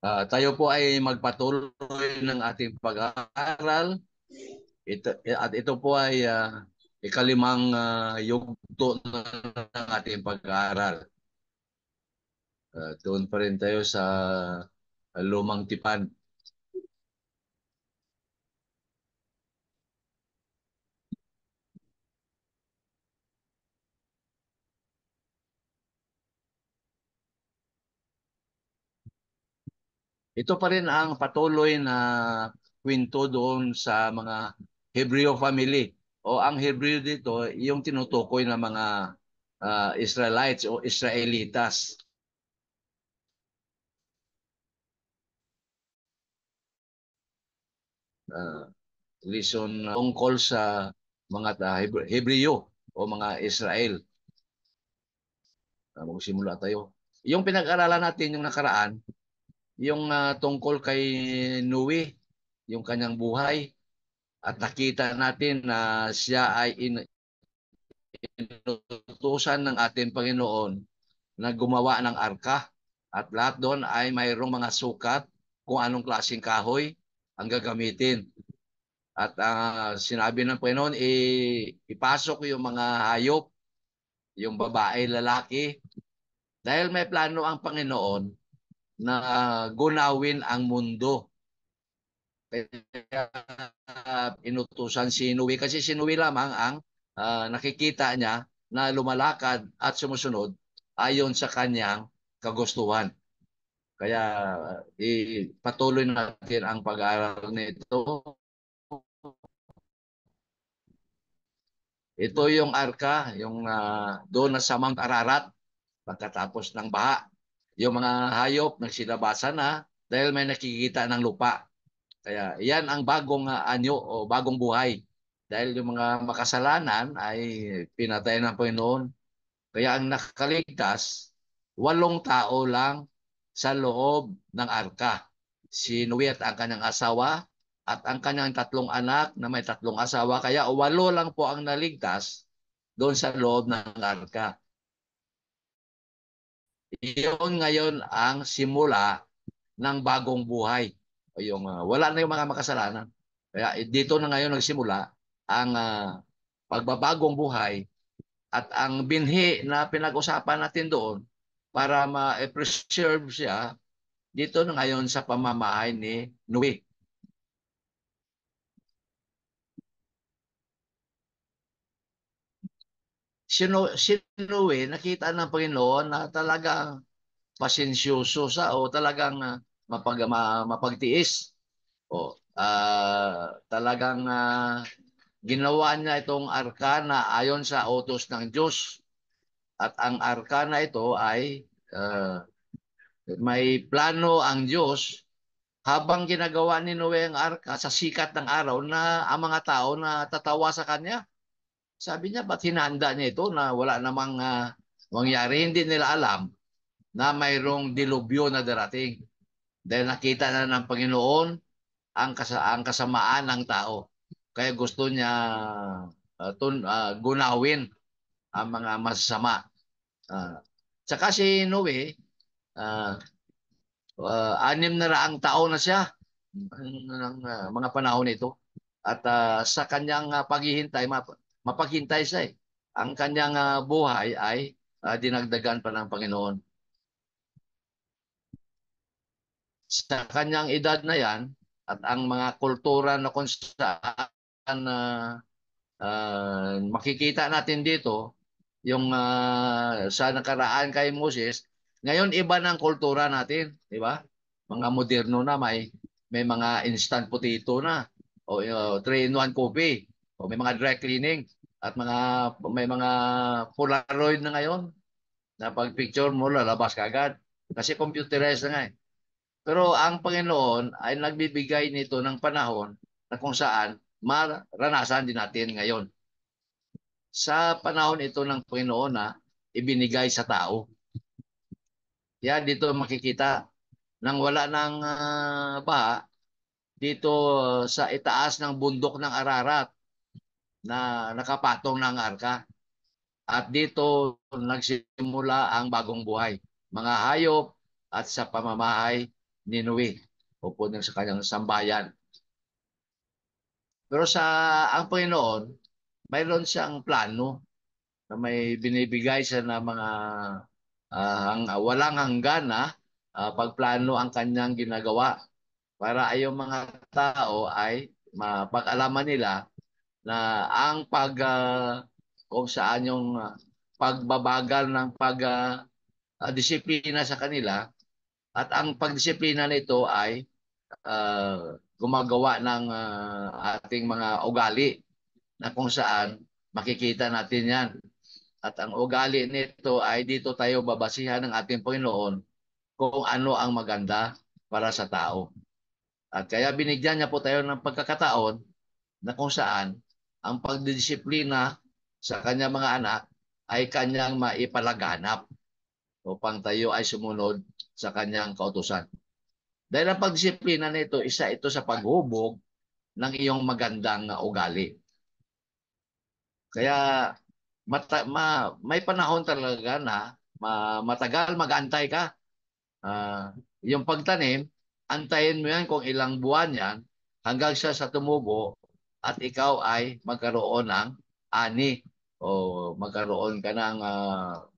Tayo po ay magpatuloy ng ating pag-aaral. Ito po ay ikalimang yugto ng ating pag-aaral. Doon pa rin tayo sa lumang tipan. Ito pa rin ang patuloy na kwento doon sa mga Hebreo family. O ang Hebreo dito, yung tinutukoy ng mga Israelites o Israelitas. Uh, Tungkol sa mga Hebreo o mga Israel. Magsimula tayo. Yung pinag-aralan natin yung nakaraan, yung tungkol kay Noe, yung kanyang buhay, at nakita natin na siya ay inutusan ng ating Panginoon na gumawa ng arka. At lahat doon ay mayroong mga sukat kung anong klaseng kahoy ang gagamitin. At sinabi ng Panginoon, ipasok yung mga hayop, yung babae, lalaki, dahil may plano ang Panginoon na gunawin ang mundo. Kaya inutusan si Noe kasi si Noe lamang ang nakikita niya na lumalakad at sumusunod ayon sa kanyang kagustuhan. Kaya patuloy natin ang pag-aaral nito. Ito yung arka, yung doon na sa Mount Ararat pagkatapos ng baha. Yung mga hayop nagsilabasan na dahil may nakikita ng lupa. Kaya yan ang bagong anyo o bagong buhay. Dahil yung mga makasalanan ay pinatay ng Panginoon. Kaya ang nakaligtas, 8 tao lang sa loob ng arka. Si Noe at ang kanyang asawa at ang kanyang 3 anak na may 3 asawa. Kaya 8 lang po ang naligtas doon sa loob ng arka. Iyon ngayon ang simula ng bagong buhay. O yung, wala na yung mga makasalanan. Kaya dito na ngayon nagsimula ang pagbabagong buhay at ang binhi na pinag-usapan natin doon para ma-preserve siya dito na ngayon sa pamamahay ni Noe. Si Noe, nakita ng Panginoon na talagang pasensyoso sa o talagang mapagtiis. O, talagang ginawa niya itong arkana ayon sa utos ng Diyos. At ang arkana ito ay may plano ang Diyos habang ginagawa ni Noe ang arka sa sikat ng araw na ang mga tao na tatawa sa kanya. Sabi niya, ba't hinanda niya ito na wala namang mangyari? Hindi nila alam na mayroong dilubyo na darating. Dahil nakita na ng Panginoon ang kasamaan ng tao. Kaya gusto niya gunawin ang mga masasama. Uh, Tsaka si Noe, uh, 600 taon na siya ng mga panahon nito. At sa kanyang paghihintay, mapaghintay siya eh. Ang kanyang buhay ay dinagdagan pa ng Panginoon. Sa kanyang edad na yan, at ang mga kultura na kung saan makikita natin dito, yung sa nakaraan kay Moses, ngayon iba ng kultura natin, di ba? Mga moderno na, may mga instant potato na, o 3-in-1 coffee, o may mga dry cleaning, at may mga Polaroid na ngayon, na pag picture mo, lalabas ka agad. Kasi computerized na nga eh. Pero ang Panginoon ay nagbibigay nito ng panahon na kung saan maranasan din natin ngayon. Sa panahon ito ng Panginoon na ibinigay sa tao. Yan dito makikita nang wala ng baha dito sa itaas ng bundok ng Ararat na nakapatong ng arka. At dito nagsimula ang bagong buhay. Mga hayop at sa pamamahay Ninue o puno sa kanyang sambayan. Pero ang Panginoon, mayroon siyang plano na may binibigay siya na mga walang hanggan na pagplano ang kanyang ginagawa para ay yung mga tao ay mapag-alaman nila na ang kung saan yung pagbabagal ng disiplina sa kanila at ang pagdisiplina nito ay gumagawa ng ating mga ugali na kung saan makikita natin yan. At ang ugali nito ay dito tayo babasihan ng ating Panginoon kung ano ang maganda para sa tao. At kaya binigyan niya po tayo ng pagkakataon na kung saan ang pagdidisiplina sa kanyang mga anak ay kanyang maipalaganap upang tayo ay sumunod sa kanyang kautusan. Dahil ang pagdisiplina nito, isa ito sa paghubog ng iyong magandang ugali. Kaya may panahon talaga na matagal mag-antay ka. Yung pagtanim, antayin mo yan kung ilang buwan yan hanggang sa tumubo at ikaw ay magkaroon ng ani o magkaroon ka ng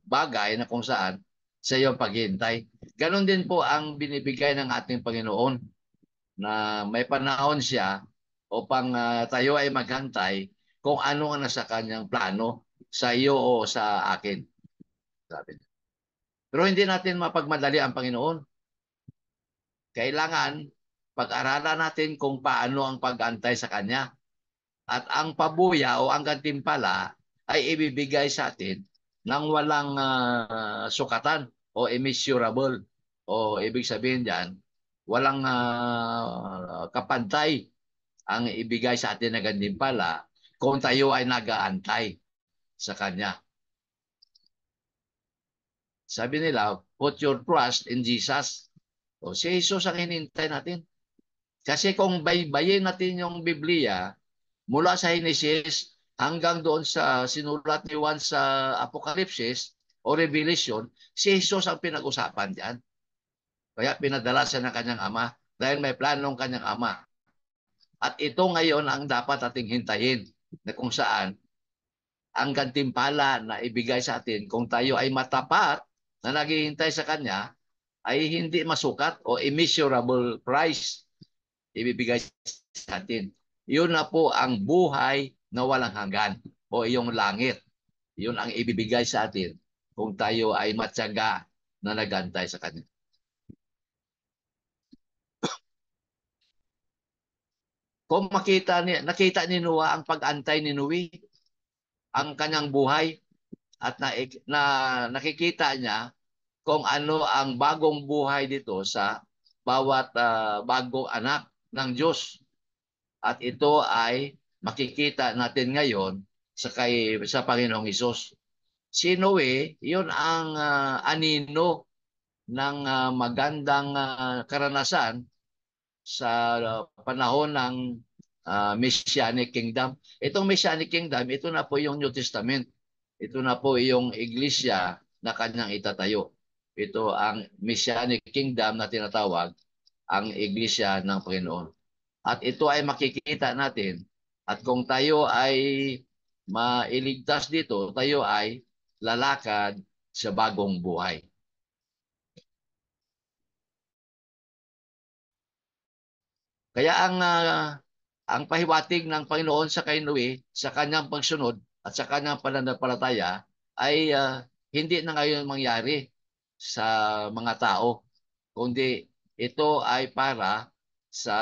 bagay na kung saan sa iyong paghintay. Ganon din po ang binibigay ng ating Panginoon na may panahon siya upang tayo ay maghantay kung ano ang nasa kanyang plano sa iyo o sa akin. Sabi niya. Pero hindi natin mapagmadali ang Panginoon. Kailangan pag-aralan natin kung paano ang pag-antay sa Kanya. At ang pabuya o ang gantimpala ay ibibigay sa atin ng walang sukatan o immeasurable. O ibig sabihin diyan, walang kapantay ang ibigay sa atin na gantimpala kung tayo ay nag-aantay sa Kanya. Sabi nila, put your trust in Jesus. O si Jesus ang hinintay natin. Kasi kung baybayin natin yung Biblia, mula sa Genesis hanggang doon sa sinulat ni Juan sa Apokalipsis o Revelation, si Jesus ang pinag-usapan diyan. Kaya pinadala siya ng kanyang ama dahil may planong kanyang ama. At ito ngayon ang dapat ating hintayin na kung saan ang gantimpala na ibigay sa atin kung tayo ay matapat na naghihintay sa Kanya ay hindi masukat o immeasurable price ibibigay sa atin. Yun na po ang buhay na walang hanggan o iyong langit. Yun ang ibibigay sa atin kung tayo ay matyaga na nagantay sa Kanya. Kung nakita ni Noah ang pag-antay ni Noe, ang kanyang buhay, at nakikita niya kung ano ang bagong buhay dito sa bawat bagong anak ng Diyos. At ito ay makikita natin ngayon sa Panginoong Hesus. Si Noe, yun ang anino ng magandang karanasan sa panahon ng Messianic Kingdom. Itong Messianic Kingdom, ito na po yung New Testament. Ito na po yung iglesia na kanyang itatayo. Ito ang Messianic Kingdom na tinatawag ang iglesia ng Panginoon. At ito ay makikita natin. At kung tayo ay mailigtas dito, tayo ay lalakad sa bagong buhay. Kaya ang pahiwatig ng Panginoon sa kay Noe sa kanyang pagsunod at sa kanyang pananampalataya ay hindi na ngayon mangyari sa mga tao, kundi ito ay para sa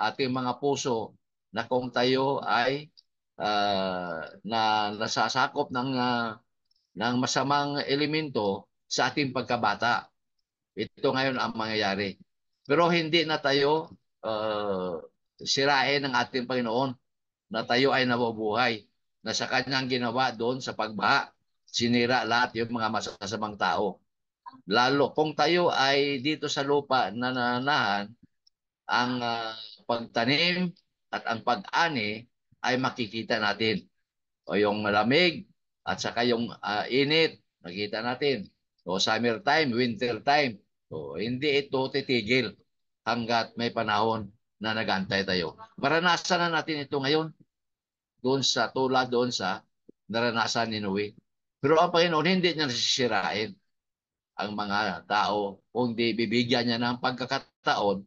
ating mga puso na kung tayo ay nasasakop ng masamang elemento sa ating pagkabata. Ito ngayon ang mangyayari. Pero hindi na tayo sirain ng ating Panginoon na tayo ay nabubuhay na sa kanyang ginawa doon sa pagbaha, sinira lahat yung mga masasamang tao. Lalo kung tayo ay dito sa lupa na nananahan, ang pagtanim at ang pag-ani ay makikita natin. O yung malamig at saka yung init, nakita natin. O summer time, winter time. So, hindi ito titigil hanggat may panahon na nag-aantay tayo. Maranasan na natin ito ngayon doon sa tulad doon sa naranasan ni Noe. Pero ang Panginoon hindi niya nasisirain ang mga tao, kundi bibigyan niya ng pagkakataon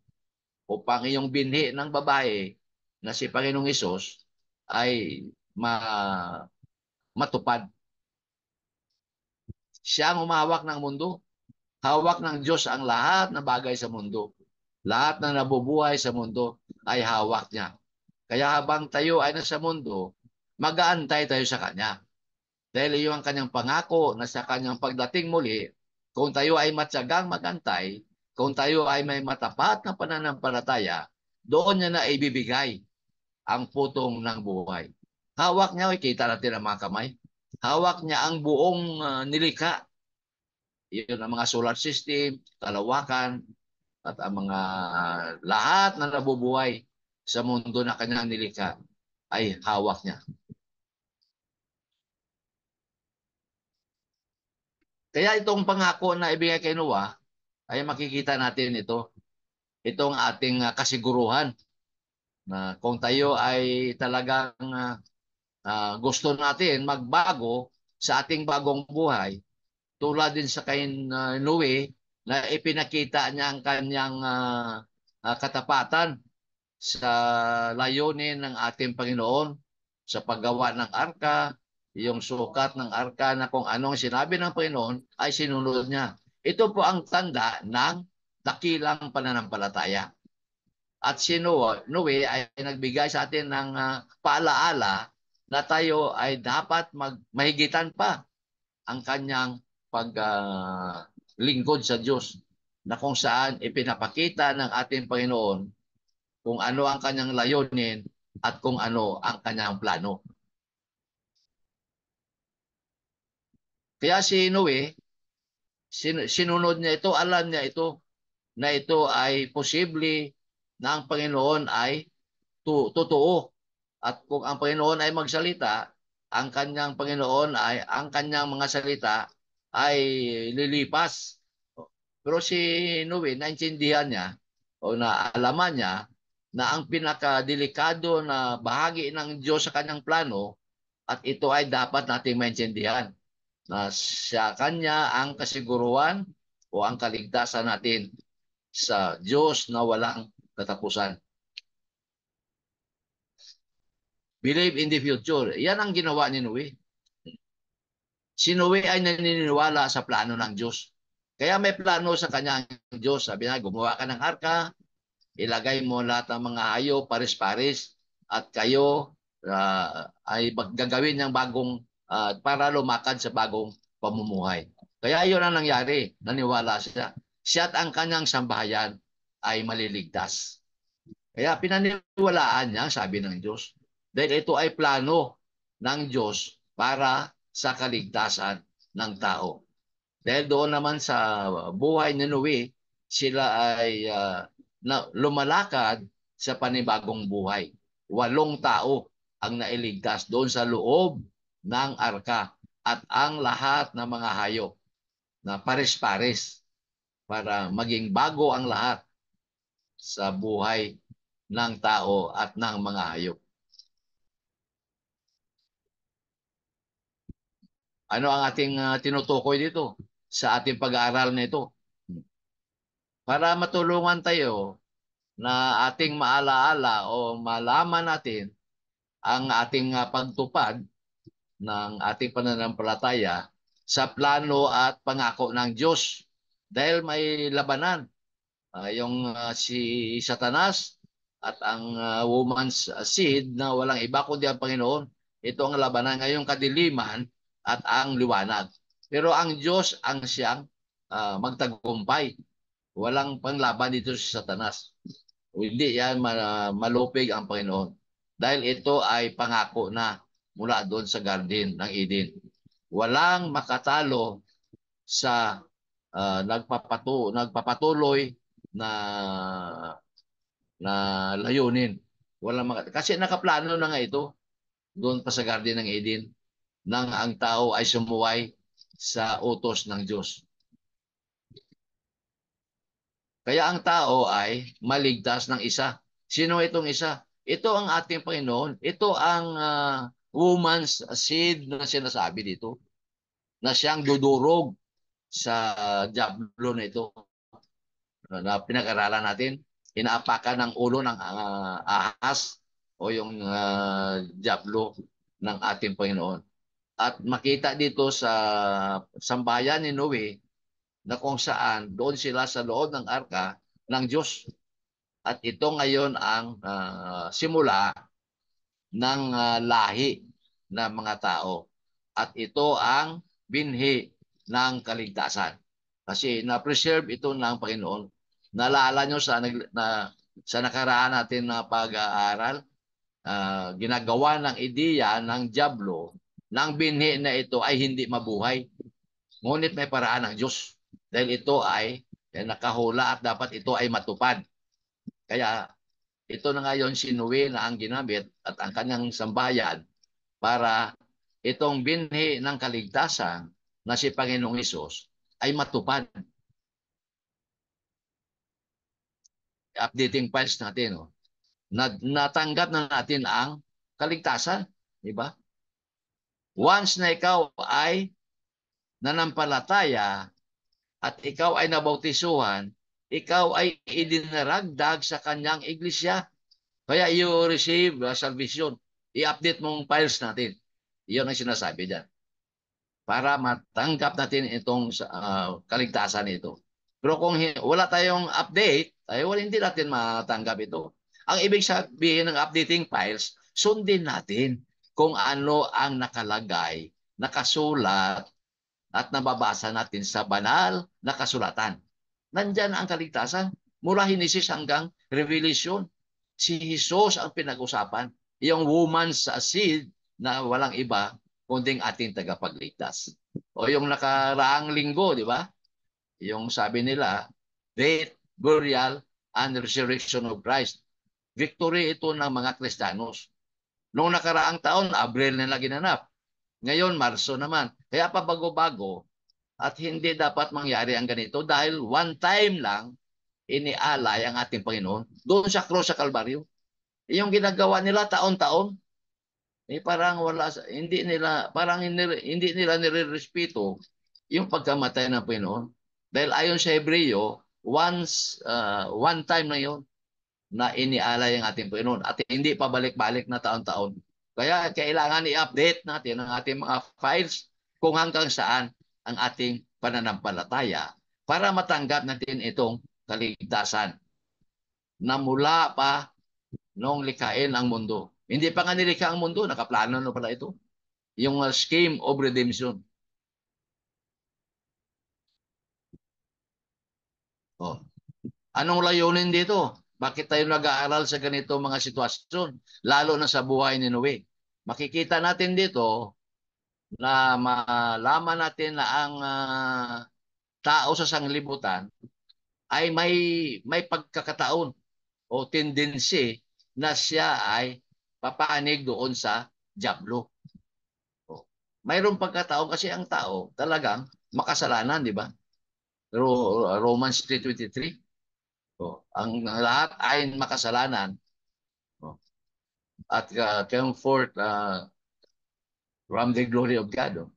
upang iyong binhi ng babae na si Panginoong Hesus ay matupad. Siya ang humahawak ng mundo. Hawak ng Diyos ang lahat na bagay sa mundo. Lahat na nabubuhay sa mundo ay hawak niya. Kaya habang tayo ay nasa mundo, mag-aantay tayo sa Kanya. Dahil iyon ang Kanyang pangako na sa Kanyang pagdating muli, kung tayo ay matyagang magantay, kung tayo ay may matapat na pananampalataya, doon niya na ibibigay ang putong ng buhay. Hawak niya, kita natin ang mga kamay. Hawak niya ang buong nilikha. Iyon ang mga solar system, kalawakan, at ang mga lahat na nabubuhay sa mundo na kanyang nilikha ay hawak niya. Kaya itong pangako na ibigay kay Noah, ay makikita natin ito. Itong ating kasiguruhan na kung tayo ay talagang gusto natin magbago sa ating bagong buhay, tulad din sa kay Noe na ipinakita niya ang kanyang katapatan sa layunin ng ating Panginoon sa paggawa ng arka, yung sukat ng arka na kung anong sinabi ng Panginoon ay sinunod niya. Ito po ang tanda ng dakilang pananampalataya. At si Noe ay nagbigay sa atin ng paalaala na tayo ay dapat mahigitan pa ang kanyang paglingkod sa Diyos na kung saan ipinapakita ng ating Panginoon kung ano ang kanyang layunin at kung ano ang kanyang plano. Kaya si Noe, sinunod niya ito, alam niya ito, na ito ay posible na ang Panginoon ay totoo. At kung ang Panginoon ay magsalita, ang kanyang Panginoon ay, ang kanyang mga salita ay lilipas. Pero si Noe, naintindihan niya o naalaman niya na ang pinakadelikado na bahagi ng Diyos sa kanyang plano at ito ay dapat nating maintindihan na sa kanya ang kasiguruhan o ang kaligtasan natin sa Diyos na walang katapusan. Believe in the future. Yan ang ginawa ni Noe. Si Noe ay naniniwala sa plano ng Diyos. Kaya may plano sa kanya ang Diyos. Sabi na, gumawa ka ng arka, ilagay mo lahat ng mga hayop, pares-pares, at kayo ay gagawin ng bagong, para lumakad sa bagong pamumuhay. Kaya yun ang nangyari. Naniwala siya. Siya at ang kanyang sambahayan ay maliligtas. Kaya pinaniwalaan niya, sabi ng Diyos. Dahil ito ay plano ng Diyos para sa kaligtasan ng tao. Dahil doon naman sa buhay ni Noe, sila ay lumalakad sa panibagong buhay. 8 tao ang nailigtas doon sa loob ng arka at ang lahat ng mga hayop na pares-pares para maging bago ang lahat sa buhay ng tao at ng mga hayop. Ano ang ating tinutukoy dito sa ating pag-aaral nito? Para matulungan tayo na ating maalaala o malaman natin ang ating pagtupad ng ating pananampalataya sa plano at pangako ng Diyos. Dahil may labanan. Yung si Satanas at ang woman's seed na walang iba kundi ang Panginoon. Ito ang labanan ngayong kadiliman at ang liwanag. Pero ang Diyos ang siyang magtagumpay. Walang panglaban dito si Satanas. Hindi yan malupig ang Panginoon. Dahil ito ay pangako na mula doon sa Garden ng Eden. Walang makatalo sa nagpapatuloy na na layunin. Kasi nakaplano na nga ito doon pa sa Garden ng Eden nang ang tao ay sumuway sa utos ng Diyos. Kaya ang tao ay maligtas ng isa. Sino itong isa? Ito ang ating Panginoon. Ito ang woman's seed na sinasabi dito, na siyang dudurog sa diablo na ito na pinag-aralan natin. Inaapakan ng ulo ng ahas o yung diablo ng ating Panginoon. At makita dito sa sambayan ni Noe na kung saan doon sila sa loob ng arka ng Diyos. At ito ngayon ang simula ng lahi ng mga tao. At ito ang binhi ng kaligtasan. Kasi na-preserve ito ng Panginoon. Naalala nyo sa nakaraan natin na pag-aaral, ginagawa ng ideya ng Diablo ng binhi na ito ay hindi mabuhay. Ngunit may paraan ng Diyos. Dahil ito ay nakahula at dapat ito ay matupad. Kaya ito na ngayon si Noe na ang ginamit at ang kanyang sambayan para itong binhi ng kaligtasan na si Panginoong Hesus ay matupad. Updating files natin. Oh. Natanggap na natin ang kaligtasan. Diba? Once na ikaw ay nanampalataya at ikaw ay nabautisuhan, ikaw ay idinaragdag sa kanyang iglesia. Kaya you receive salvation. I-update mong files natin. Iyon ang sinasabi dyan. Para matanggap natin itong kaligtasan ito. Pero kung wala tayong update, ay hindi natin matanggap ito. Ang ibig sabihin ng updating files, sundin natin kung ano ang nakalagay, nakasulat, at nababasa natin sa banal na kasulatan. Nandyan ang kaligtasan. Mula Henesis hanggang Revelation. Si Jesus ang pinag-usapan. Yung woman's seed na walang iba kunding ating tagapagligtas. O yung nakaraang linggo, di ba? Yung sabi nila, death, burial, and resurrection of Christ. Victory ito ng mga Kristiyanos. Noong nakaraang taon, Abril nila ginanap. Ngayon, Marso naman. Kaya pa bago-bago at hindi dapat mangyari ang ganito dahil one time lang inialay ang ating Panginoon doon sa cross sa Kalbaryo. Yung ginagawa nila taon-taon, parang wala, hindi nila nirerespeto yung pagkamatay ng Panginoon. Dahil ayon sa Hebreo, one time na yon na inialay ang ating Panginoon at hindi pa balik-balik na taon-taon. Kaya kailangan i-update natin ang ating mga files kung hanggang saan ang ating pananampalataya para matanggap natin itong kaligtasan na mula pa nung likhain ang mundo. Hindi pa nga nilikha ang mundo, nakaplano na pala ito. Yung scheme of redemption. Oh. Anong layunin dito? Bakit tayo nag-aaral sa ganito mga sitwasyon? Lalo na sa buhay ni Noe. Makikita natin dito na malaman natin na ang tao sa sanglibutan ay may pagkakataon o tendency na siya ay papanig doon sa diablo. O, mayroong pagkataon kasi ang tao talagang makasalanan, di ba? Romans 3:23. O, ang lahat ay makasalanan. O, at come forth from the glory of God. O.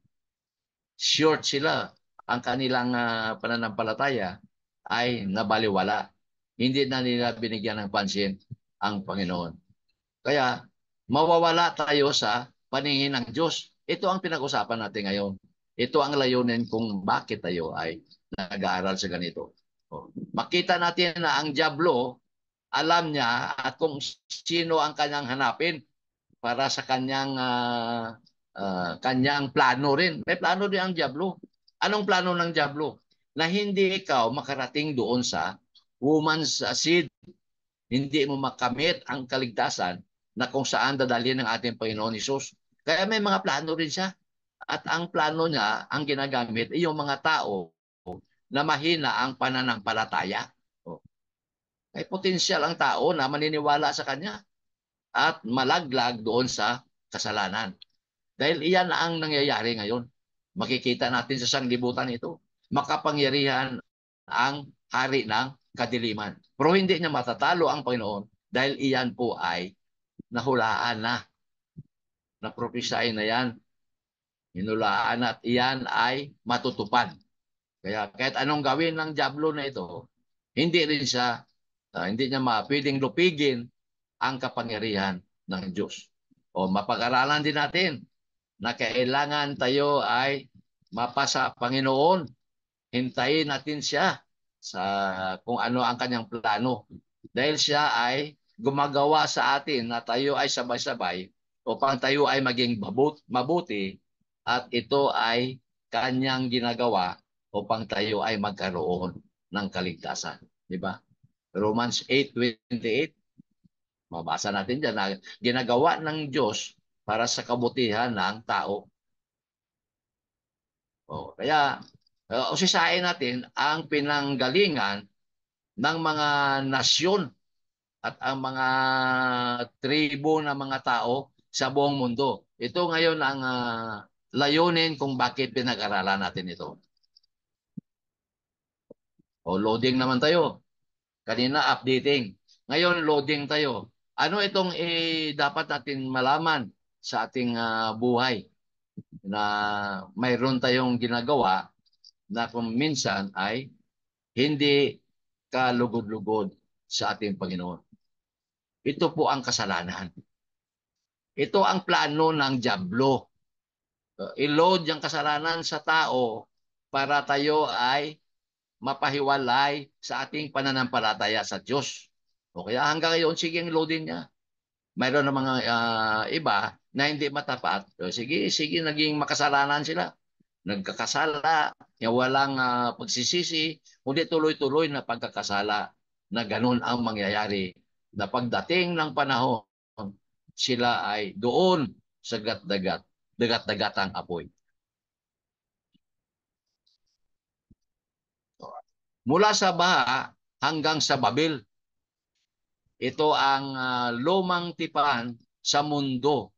Short sila. Ang kanilang pananampalataya ay nabaliwala. Hindi na nila binigyan ng pansin ang Panginoon. Kaya mawawala tayo sa paningin ng Diyos. Ito ang pinag-usapan natin ngayon. Ito ang layunin kung bakit tayo ay nag-aaral sa ganito. Makita natin na ang diablo, alam niya at kung sino ang kanyang hanapin para sa kanyang plano rin. May plano din ang diablo. Anong plano ng diablo? Na hindi ikaw makarating doon sa woman's seed. Hindi mo makamit ang kaligtasan na kung saan dadalhin ng ating Panginoon Hesus. Kaya may mga plano rin siya. At ang plano niya, ang ginagamit, ay yung mga tao na mahina ang pananampalataya. May potensyal ang tao na maniniwala sa kanya at malaglag doon sa kasalanan. Dahil iyan ang nangyayari ngayon. Makikita natin sa sanglibutan ito. Makapangyarihan ang hari ng kadiliman. Pero hindi niya matatalo ang Panginoon dahil iyan po ay nahulaan na, naprophesy na yan, hinulaan at iyan ay matutupad. Kaya kahit anong gawin ng diablo na ito, hindi rin siya, hindi niya pwedeng lupigin ang kapangyarihan ng Diyos. O mapag-aralan din natin na kailangan tayo ay mapasa Panginoon. Hintayin natin siya sa kung ano ang kanyang plano. Dahil siya ay gumagawa sa atin na tayo ay sabay-sabay upang tayo ay maging mabuti at ito ay kanyang ginagawa upang tayo ay magkaroon ng kaligtasan. Di ba? Romans 8:28, mabasa natin dyan na ginagawa ng Diyos para sa kabutihan ng tao. Kaya usisain natin ang pinanggalingan ng mga nasyon at ang mga tribo ng mga tao sa buong mundo. Ito ngayon ang layunin kung bakit pinag-aralan natin ito. Loading naman tayo. Kanina updating. Ngayon loading tayo. Ano itong dapat natin malaman sa ating buhay na mayroon tayong ginagawa na kung minsan ay hindi kalugod-lugod sa ating Panginoon. Ito po ang kasalanan. Ito ang plano ng diablo. I-load yung kasalanan sa tao para tayo ay mapahiwalay sa ating pananampalataya sa Diyos. Kaya hanggang ngayon, sige ang loading niya. Mayroon ng mga iba na hindi matapat. Sige, naging makasalanan sila. Nagkakasala, walang pagsisisi, kundi tuloy-tuloy na pagkakasala na ganun ang mangyayari. Na pagdating ng panahon, sila ay doon sa dagat-dagatang apoy. Mula sa Baha hanggang sa Babil, ito ang lumang tipan sa mundo.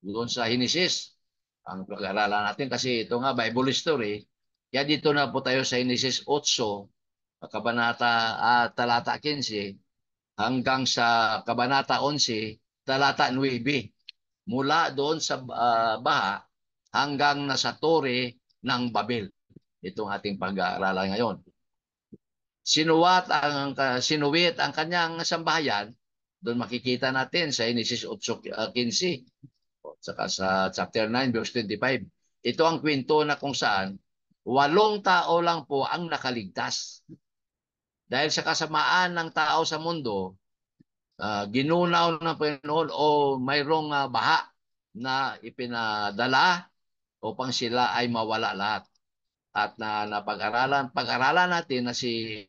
Doon sa Henesis, ang pag-aralan natin kasi ito nga Bible story. Kaya dito na po tayo sa Henesis 8, talata 15 hanggang sa kabanata 11, talata 9. Mula doon sa Baha hanggang nasa Tore ng Babel. Itong ating pag-aaralan ngayon. Sinuwit ang kanyang sambahayan. Doon makikita natin sa Henesis 8:15 saka sa chapter 9 verse 25. Ito ang kwento na kung saan 8 tao lang po ang nakaligtas. Dahil sa kasamaan ng tao sa mundo, ginunaw ng Panginoon o mayroong baha na ipinadala upang sila ay mawala lahat. At pag-aralan natin na si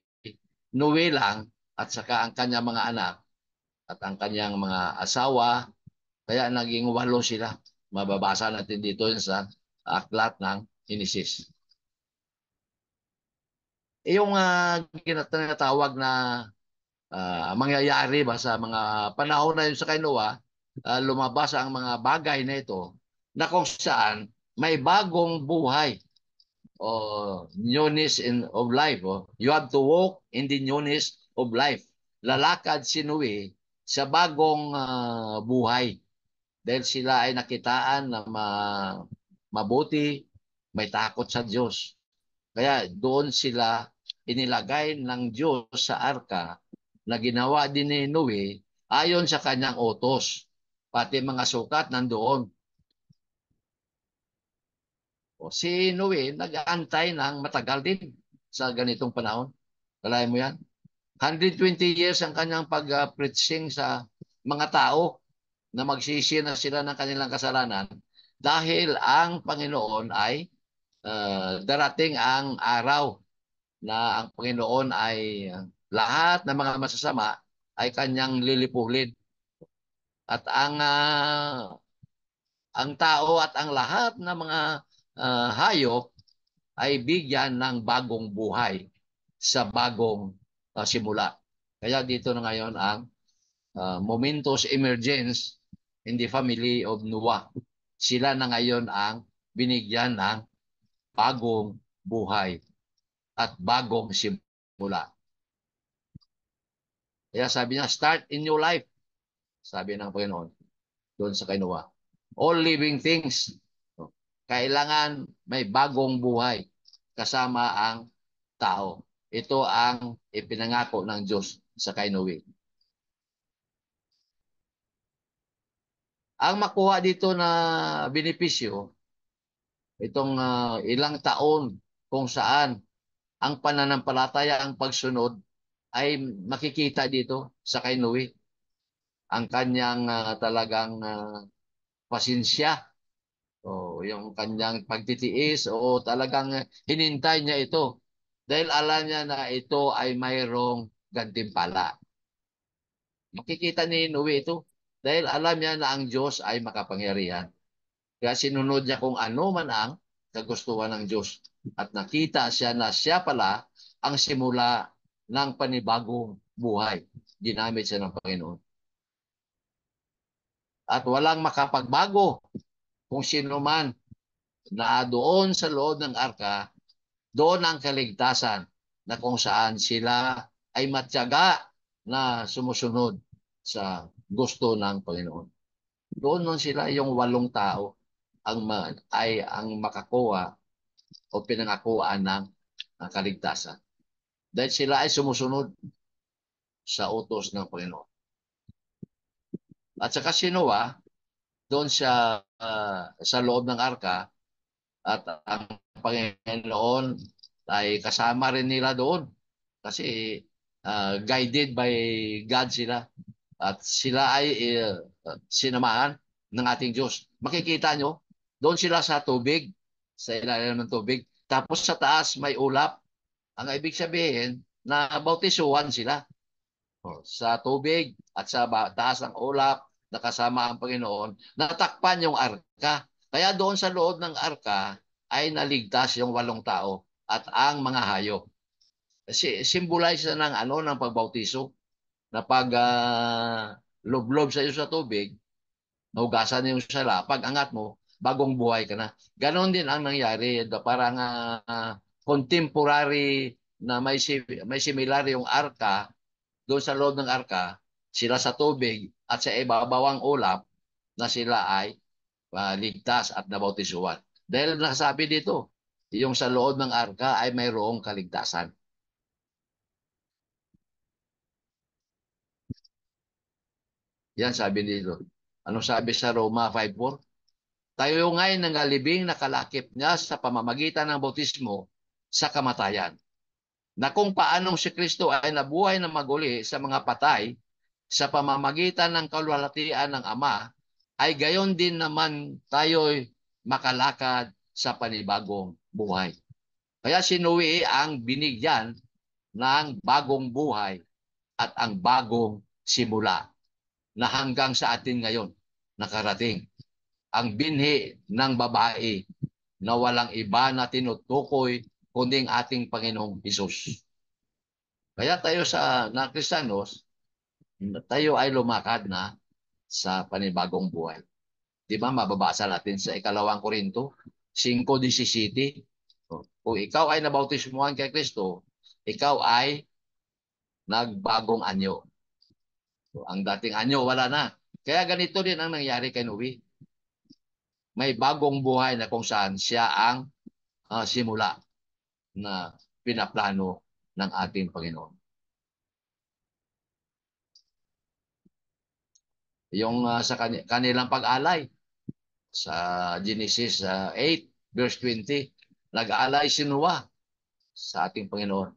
Noe lang at saka ang kanyang mga anak at ang kanyang mga asawa, kaya naging 8 sila. Mababasa natin dito sa aklat ng Henesis. Yung tinatawag na mangyayari ba sa mga panahon na yun sa kay Noah, lumabas ang mga bagay na ito na kung saan may bagong buhay o newness of life. You have to walk in the newness of life. Lalakad si Noe sa bagong buhay dahil sila ay nakitaan na mabuti, may takot sa Diyos. Kaya doon sila inilagay ng Diyos sa arka na ginawa din ni Noe ayon sa kanyang utos. Pati mga sukat nandoon. Si Noe nag-aantay ng matagal din sa ganitong panahon. Kalahin mo yan? 120 years ang kanyang pag-preaching sa mga tao na magsisi na sila ng kanilang kasalanan dahil ang Panginoon ay darating ang araw na ang Panginoon ay lahat ng mga masasama ay kanyang lilipuhin. At ang tao at ang lahat ng mga hayop ay bigyan ng bagong buhay sa bagong simula. Kaya dito na ngayon ang momentous emergence in the family of Noah. Sila na ngayon ang binigyan ng bagong buhay. at bagong simula. Kaya sabi niya, start in new life. Sabi ng Panginoon doon sa kay Noah. All living things, kailangan may bagong buhay kasama ang tao. Ito ang ipinangako ng Diyos sa kay Noe. Ang makuha dito na benepisyo, itong ilang taon kung saan ang pananampalataya, ang pagsunod ay makikita dito sa kay Noe. Ang kanyang talagang pasensya, o yung kanyang pagtitiis, o talagang hinintay niya ito dahil alam niya na ito ay mayroong gantimpala. Makikita ni Noe ito dahil alam niya na ang Diyos ay makapangyarihan. Kaya sinunod niya kung ano man ang kagustuhan ng Diyos. At nakita siya na siya pala ang simula ng panibagong buhay. Ginamit siya ng Panginoon. At walang makapagbago kung sino man na doon sa loob ng arka, doon ang kaligtasan na kung saan sila ay matyaga na sumusunod sa gusto ng Panginoon. Doon nun sila, yung 8 tao ay ang makakuha o pinangakuan ng kaligtasan. Dahil sila ay sumusunod sa utos ng Panginoon. At saka si Noah, doon siya sa loob ng arka, at ang Panginoon ay kasama rin nila doon. Kasi guided by God sila. At sila ay sinamahan ng ating Diyos. Makikita nyo, doon sila sa tubig, sa ilalim ng tubig. Tapos sa taas may ulap. Ang ibig sabihin na bautisuhan sila. Sa tubig at sa taas ng ulap, nakasama ang Panginoon, natakpan yung arka. Kaya doon sa loob ng arka ay naligtas yung 8 tao at ang mga hayop. Symbolize na ng pagbautiso, na pag lublob sa iyo sa tubig, nahugasan na yung sala, pag angat mo, bagong buhay ka na. Ganon din ang nangyari. Parang contemporary na may similar yung arka. Doon sa loob ng arka, sila sa tubig at sa ibabaw ang ulap, na sila ay ligtas at nabautisuan. Dahil nasabi dito, yung sa loob ng arka ay mayroong kaligtasan. Yan sabi dito. Ano sabi sa Roma 5:4? Tayo ngayon nangalibing nakalakip niya sa pamamagitan ng bautismo sa kamatayan. Na kung paanong si Kristo ay nabuhay na maguli sa mga patay sa pamamagitan ng kaluwalhatian ng Ama, ay gayon din naman tayo'y makalakad sa panibagong buhay. Kaya si Noe ang binigyan ng bagong buhay at ang bagong simula na hanggang sa atin ngayon nakarating. Ang binhi ng babae na walang iba na tinutukoy kundi ang ating Panginoong Hesus. Kaya tayo na Kristiyanos, tayo ay lumakad na sa panibagong buhay. Di ba mababasa natin sa 2 Korinto 5:17? Kung ikaw ay nabautismuhan kay Kristo, ikaw ay nagbagong anyo. So, ang dating anyo, wala na. Kaya ganito din ang nangyari kay Noe. May bagong buhay na kung saan siya ang simula na pinaplano ng ating Panginoon. Yung sa kanilang pag-alay sa Genesis 8:20, nag-alay si Noah sa ating Panginoon.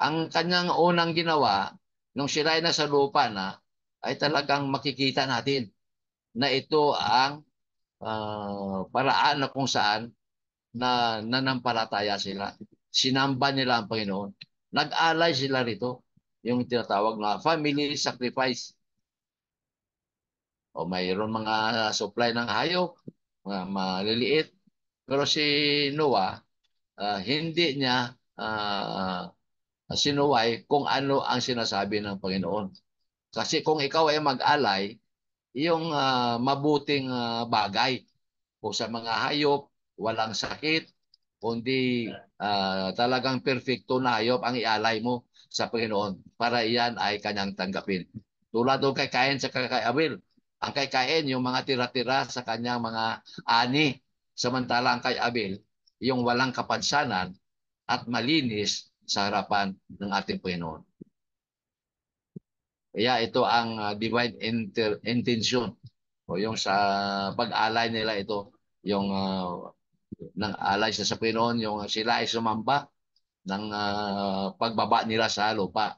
Ang kanyang unang ginawa nung sila ay nasa lupa na, ay talagang makikita natin na ito ang paraan na kung saan na nanampalataya sila. Sinamba nila ang Panginoon. Nag-alay sila rito. Yung tinatawag na family sacrifice. O mayroon mga supply ng hayop, mga maliliit. Pero si Noah, hindi niya sinuway kung ano ang sinasabi ng Panginoon. Kasi kung ikaw ay mag-alay, yung mabuting bagay o sa mga hayop, walang sakit, kundi talagang perfecto na hayop ang ialay mo sa Panginoon para iyan ay kanyang tanggapin. Tulad doon kay Cain sa kay Abel. Ang kay Cain, yung mga tira-tira sa kanyang mga ani. Samantalang kay Abel, yung walang kapansanan at malinis sa harapan ng ating Panginoon. Kaya ito ang divine intention. O yung sa pag-alay nila ito, yung ng alay sa Panginoon, yung sila ay sumamba ng pagbaba nila sa lupa.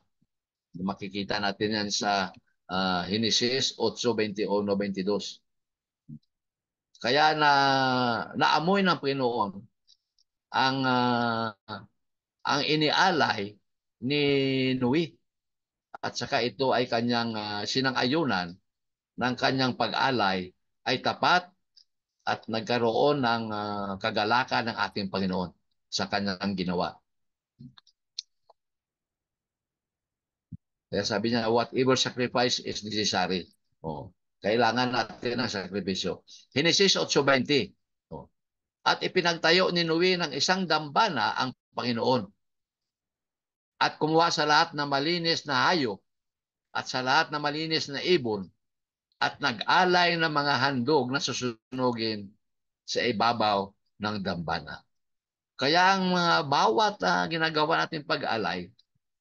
Makikita natin yan sa Genesis 8:21-22. Kaya naamoy ng Panginoon ang ang inialay ni Noe at saka ito ay kanyang sinang-ayunan ng kanyang pag-alay ay tapat at nagkaroon ng kagalakan ng ating Panginoon sa kanyang ginawa. Kaya sabi niya, whatever sacrifice is necessary. Oh, kailangan natin ng sakripisyo. Genesis 8:20. Oh. At ipinagtayo ni Noe ng isang dambana ang Panginoon at kumuha sa lahat ng malinis na hayop at sa lahat ng malinis na ibon at nag-alay ng mga handog na susunugin sa ibabaw ng dambana. Kaya ang mga bawat ginagawa natin pag-alay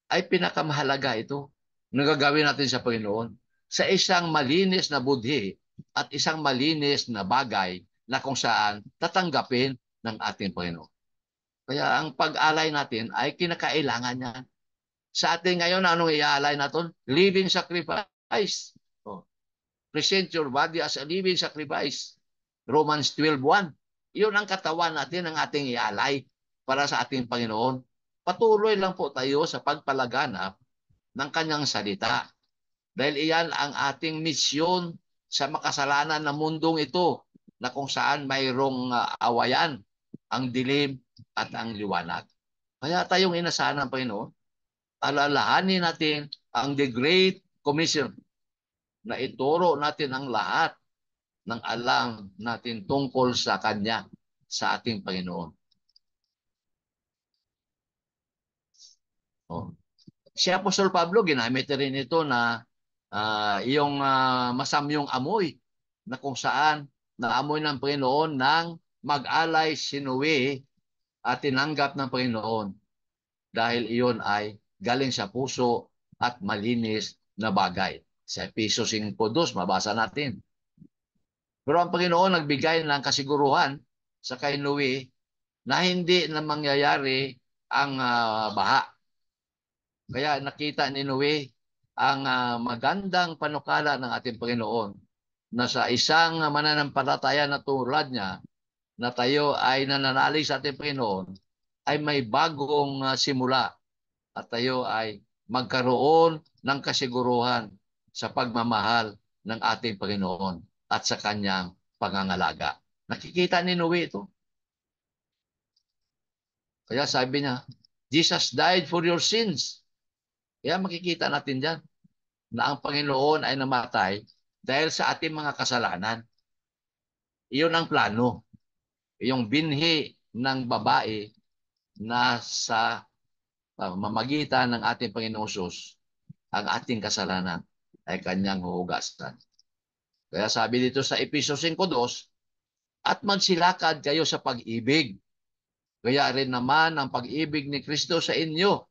ay pinakamahalaga ito. Nagagawin natin sa Panginoon sa isang malinis na budhi at isang malinis na bagay na kung saan tatanggapin ng ating Panginoon. Kaya ang pag-alay natin ay kinakailangan niya. Sa atin ngayon, anong i-alay natin? Living sacrifice. Oh. Present your body as a living sacrifice. Romans 12:1. Iyon ang katawan natin ang ating ialay para sa ating Panginoon. Patuloy lang po tayo sa pagpalaganap ng kanyang salita. Dahil iyan ang ating misyon sa makasalanan ng mundong ito na kung saan mayroong awayan, ang dilim at ang liwanag. Kaya tayong inasahan ng Panginoon, alalahanin natin ang The Great Commission na ituro natin ang lahat ng alam natin tungkol sa Kanya, sa ating Panginoon. Oh. Si Apostol Pablo, ginamit rin ito na yung masamyong amoy na kung saan naamoy ng Panginoon ng mag-alay si Noe at tinanggap ng Panginoon dahil iyon ay galing sa puso at malinis na bagay. Sa Efeso 5:2, mabasa natin. Pero ang Panginoon nagbigay ng kasiguruhan sa kay Noe na hindi na mangyayari ang baha. Kaya nakita ni Noe ang magandang panukala ng ating Panginoon na sa isang mananampalataya na tulad niya na tayo ay nananalig sa ating Panginoon ay may bagong simula at tayo ay magkaroon ng kasiguruhan sa pagmamahal ng ating Panginoon at sa kanyang pangangalaga. Nakikita ni Noe ito. Kaya sabi niya, Jesus died for your sins. Kaya makikita natin dyan na ang Panginoon ay namatay dahil sa ating mga kasalanan. Iyon ang plano. Yung binhi ng babae na sa mamagitan ng ating Panginoong Sus, ang ating kasalanan ay kanyang huhugasan. Kaya sabi dito sa Efeso 5:2, at magsilakad kayo sa pag-ibig. Kaya rin naman ang pag-ibig ni Kristo sa inyo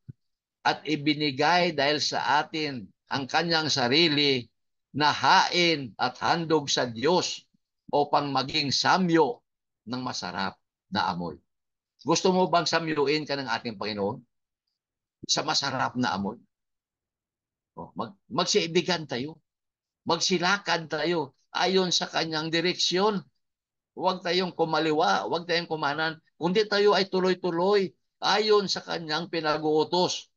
at ibinigay dahil sa atin ang kanyang sarili na hain at handog sa Diyos upang maging samyo ng masarap na amoy. Gusto mo bang samyuin ka ng ating Panginoon sa masarap na amoy? Magsiibigan tayo. Magsilakan tayo ayon sa kanyang direksyon. Huwag tayong kumaliwa, huwag tayong kumanan, kundi tayo ay tuloy-tuloy ayon sa kanyang pinag-uutos,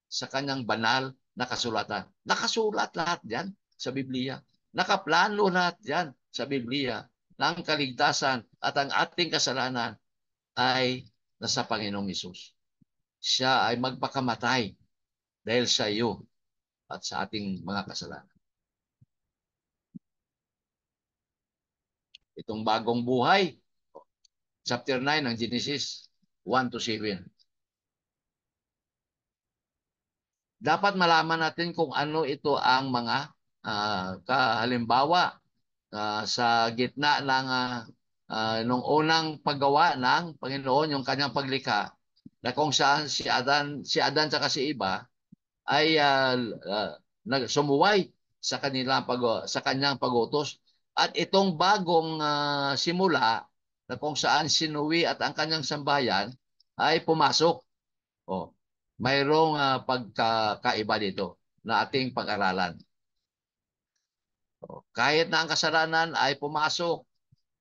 sa kanyang banal na kasulatan. Nakasulat lahat yan sa Biblia. Nakaplano lahat yan sa Biblia na ang kaligtasan at ang ating kasalanan ay nasa Panginoong Hesus. Siya ay magpakamatay dahil sa iyo at sa ating mga kasalanan. Itong bagong buhay, chapter 9 ng Genesis, 1 to 7. Dapat malaman natin kung ano ito ang mga halimbawa sa gitna ng nung unang paggawa ng Panginoon, yung kanyang paglikha, na kung saan si Adan at si Eva ay sumuway sa kanyang pagutos. At itong bagong simula na kung saan si Noe at ang kanyang sambahayan ay pumasok. Oh, mayroong pagkakaiba dito na ating pag-aralan. Kahit na ang kasalanan ay pumasok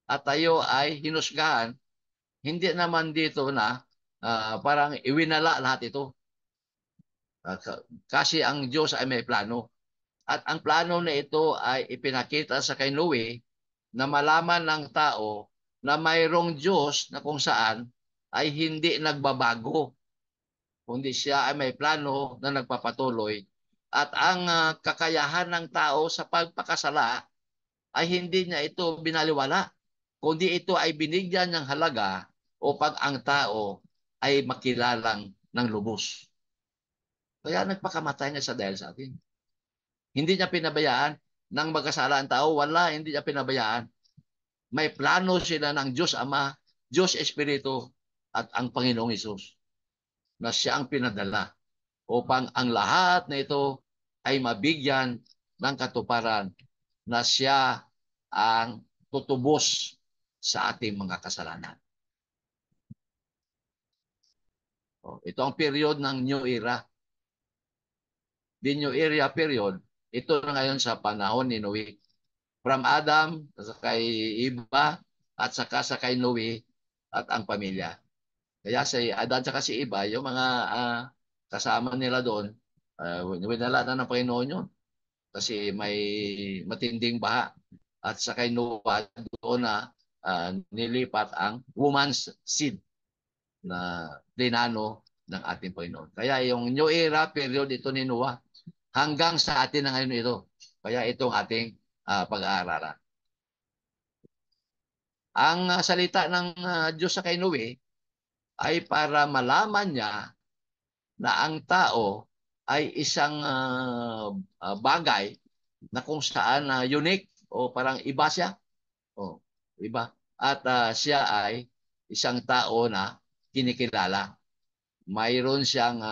at tayo ay hinusgahan, hindi naman dito na parang iwinala lahat ito. Kasi ang Diyos ay may plano. At ang plano na ito ay ipinakita sa kay Noe na malaman ng tao na mayroong Diyos na kung saan ay hindi nagbabago, kundi siya ay may plano na nagpapatuloy. At ang kakayahan ng tao sa pagpakasala ay hindi niya ito binaliwala, kundi ito ay binigyan ng halaga upang ang tao ay makilalang ng lubos. Kaya nagpakamatay niya sa dahil sa atin. Hindi niya pinabayaan ng magkasala ang tao. Wala, hindi niya pinabayaan. May plano sila ng Diyos Ama, Diyos Espiritu, at ang Panginoong Hesus na siya ang pinadala upang ang lahat na ito ay mabigyan ng katuparan na siya ang tutubos sa ating mga kasalanan. Ito ang period ng New Era. The New Era period, ito na ngayon sa panahon ni Noe. From Adam, sa kay Eva, at saka sa kay Noe at ang pamilya. Kaya si Adan at si Eva, yung mga kasama nila doon, winala na ng Panginoon yun. Kasi may matinding baha. At sa kay Noah, doon na nilipat ang woman's seed na dinano ng ating Panginoon. Kaya yung New Era period ito ni Noah hanggang sa atin na ngayon ito. Kaya itong ating pag-aaralan. Ang salita ng Diyos sa kay Noe ay para malaman niya na ang tao ay isang bagay na kung saan unique o parang iba siya. Iba. At siya ay isang tao na kinikilala. Mayroon siyang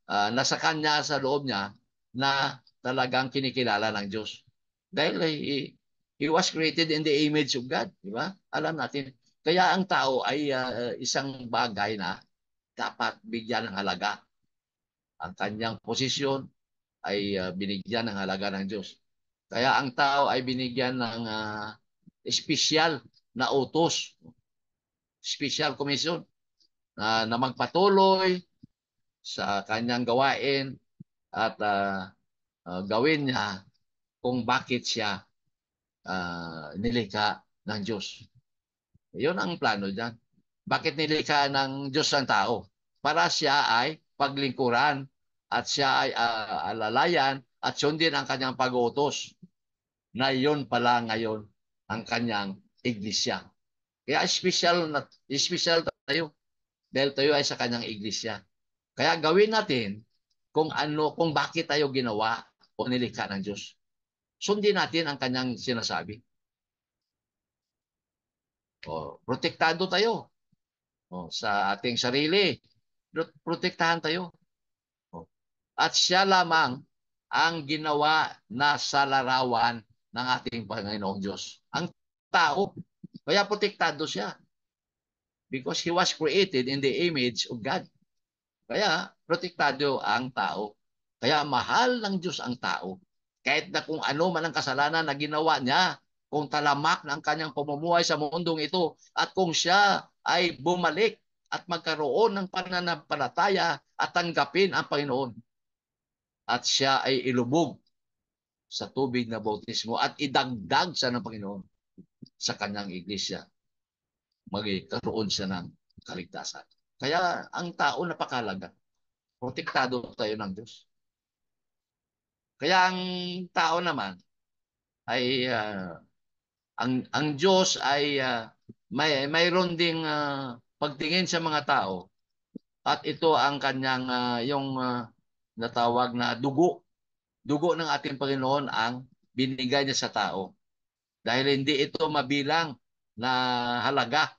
nasa kanya sa loob niya na talagang kinikilala ng Diyos. Dahil he was created in the image of God, di ba? Alam natin. Kaya ang tao ay isang bagay na dapat bigyan ng halaga. Ang kanyang posisyon ay binigyan ng halaga ng Diyos. Kaya ang tao ay binigyan ng espesyal na utos, special commission na magpatuloy sa kanyang gawain at gawin niya kung bakit siya nilikha ng Diyos. Iyon ang plano diyan. Bakit nilikha ng Diyos ang tao? Para siya ay paglingkuran at siya ay alalayan at sundin ang kanyang pag-uutos na iyon pala ngayon ang kanyang iglesia. Kaya special tayo dahil tayo ay sa kanyang iglesia. Kaya gawin natin kung bakit tayo ginawa o nilikha ng Diyos. Sundin natin ang kanyang sinasabi. Protektado tayo sa ating sarili. Protektahan tayo. At siya lamang ang ginawa na sa larawan ng ating Panginoong Diyos. Ang tao, kaya protektado siya. Because he was created in the image of God. Kaya protektado ang tao. Kaya mahal ng Diyos ang tao. Kahit na kung ano man ang kasalanan na ginawa niya, kung talamak na ang kanyang pamumuhay sa mundong ito, at kung siya ay bumalik at magkaroon ng pananampalataya at tanggapin ang Panginoon. At siya ay ilubog sa tubig na bautismo at idagdag sa ng Panginoon sa kanyang iglesia. Magkaroon siya ng kaligtasan. Kaya ang tao napakalaga. Protektado tayo ng Diyos. Kaya ang tao naman ay ang Diyos ay mayroon ding pagtingin sa mga tao at ito ang kanyang natawag na dugo. Dugo ng ating Panginoon ang binigay niya sa tao. Dahil hindi ito mabilang na halaga.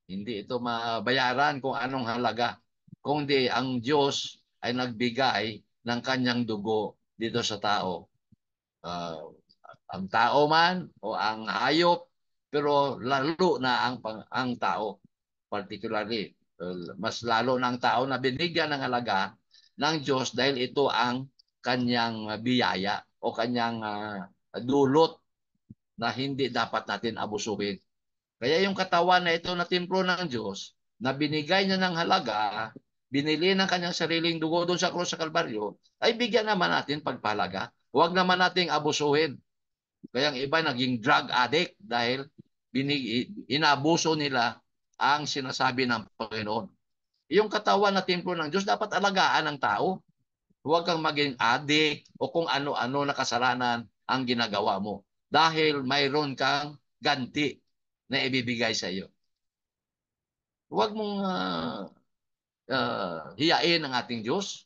Hindi ito mabayaran kung anong halaga. Kundi ang Diyos ay nagbigay ng kanyang dugo dito sa tao. Uh, ang tao man o ang hayop, pero lalo na ang tao particularly. Mas lalo ng tao na binigyan ng halaga ng Diyos dahil ito ang kanyang biyaya o kanyang dulot na hindi dapat natin abusuhin. Kaya yung katawan na ito na templo ng Diyos, na binigay niya ng halaga, binili ng kanyang sariling dugo doon sa krus sa Kalbaryo, ay bigyan naman natin pagpalaga. Huwag naman nating abusuhin. Kaya ang iba naging drug addict dahil inabuso nila ang sinasabi ng Panginoon. Yung katawan na templo ng Diyos dapat alagaan ng tao. Huwag kang maging addict o kung ano-ano na kasalanan ang ginagawa mo. Dahil mayroon kang ganti na ibibigay sa iyo. Huwag mong hiyain ang ating Diyos